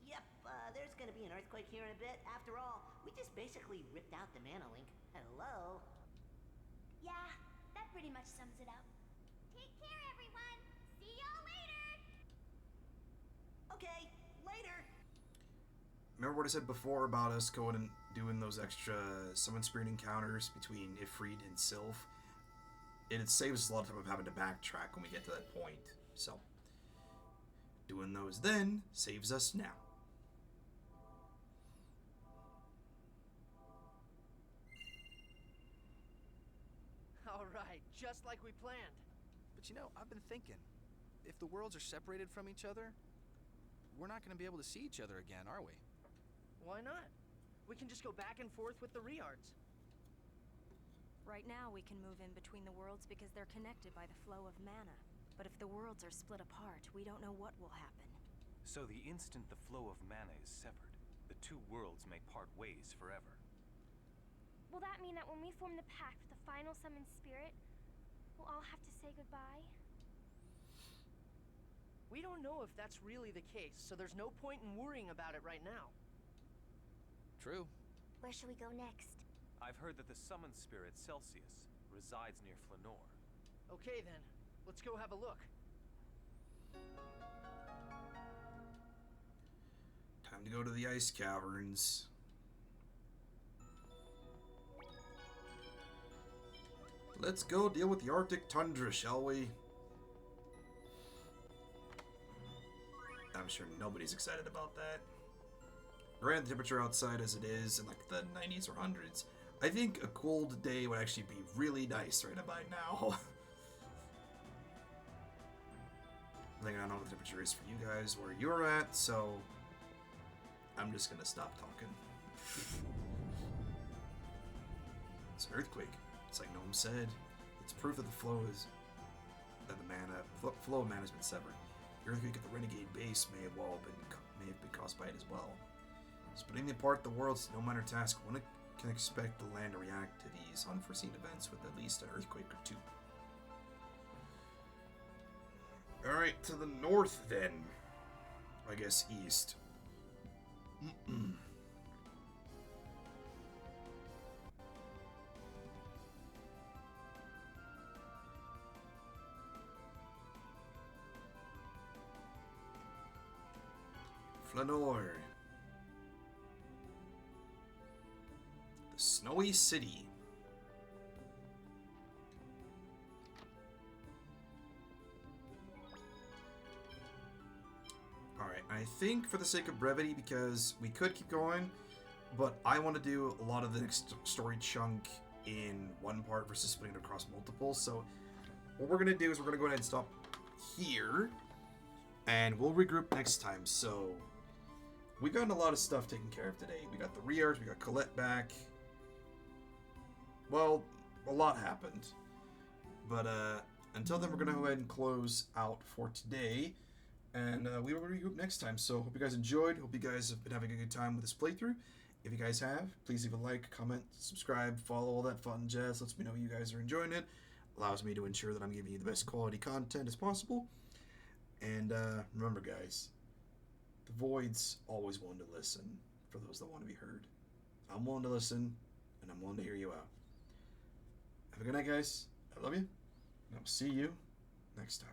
Yep, there's gonna be an earthquake here in a bit. After all, we just basically ripped out the mana link. Hello? Yeah, that pretty much sums it up. Take care, everyone! See y'all later! Okay, later! Remember what I said before about us going and doing those extra summon spirit encounters between Ifrit and Sylph? It saves us a lot of time of having to backtrack when we get to that point. So, doing those then saves us now. Alright, just like we planned. But you know, I've been thinking, if the worlds are separated from each other, we're not going to be able to see each other again, are we? Why not? We can just go back and forth with the Rheairds. Right now we can move in between the worlds because they're connected by the flow of mana. But if the worlds are split apart, we don't know what will happen. So the instant the flow of mana is severed, the two worlds may part ways forever. Will that mean that when we form the pact with the final summoned spirit, we'll all have to say goodbye? We don't know if that's really the case, so there's no point in worrying about it right now. True. Where should we go next? I've heard that the summoned spirit Celsius resides near Flanoir. Okay then, let's go have a look. Time to go to the ice caverns. Let's go deal with the Arctic tundra, shall we? I'm sure nobody's excited about that. Granted, the temperature outside as it is in like the 90s or 100s, I think a cold day would actually be really nice right about now. I think I don't know what the temperature is for you guys where you're at, so I'm just gonna stop talking. It's an earthquake. It's like Gnome said. It's proof that the flow is that the flow of mana has been severed. The earthquake at the Renegade base may have been caused by it as well. Splitting apart the world's no minor task. One can expect the land to react to these unforeseen events with at least an earthquake or two. Alright, to the north then. I guess east. Flanoir. The Snowy City. Alright, I think for the sake of brevity, because we could keep going, but I want to do a lot of the next story chunk in one part versus splitting it across multiple, so what we're going to do is we're going to go ahead and stop here, and we'll regroup next time. So we got a lot of stuff taken care of today. We got the Rheairds, we got Colette back. Well, a lot happened. But until then, we're going to go ahead and close out for today. And we will regroup next time. So hope you guys enjoyed. Hope you guys have been having a good time with this playthrough. If you guys have, please leave a like, comment, subscribe, follow, all that fun jazz. Lets me know you guys are enjoying it. Allows me to ensure that I'm giving you the best quality content as possible. And remember, guys, The Void's always willing to listen for those that want to be heard. I'm willing to listen, and I'm willing to hear you out. Have a good night, guys. I love you, and I'll see you next time.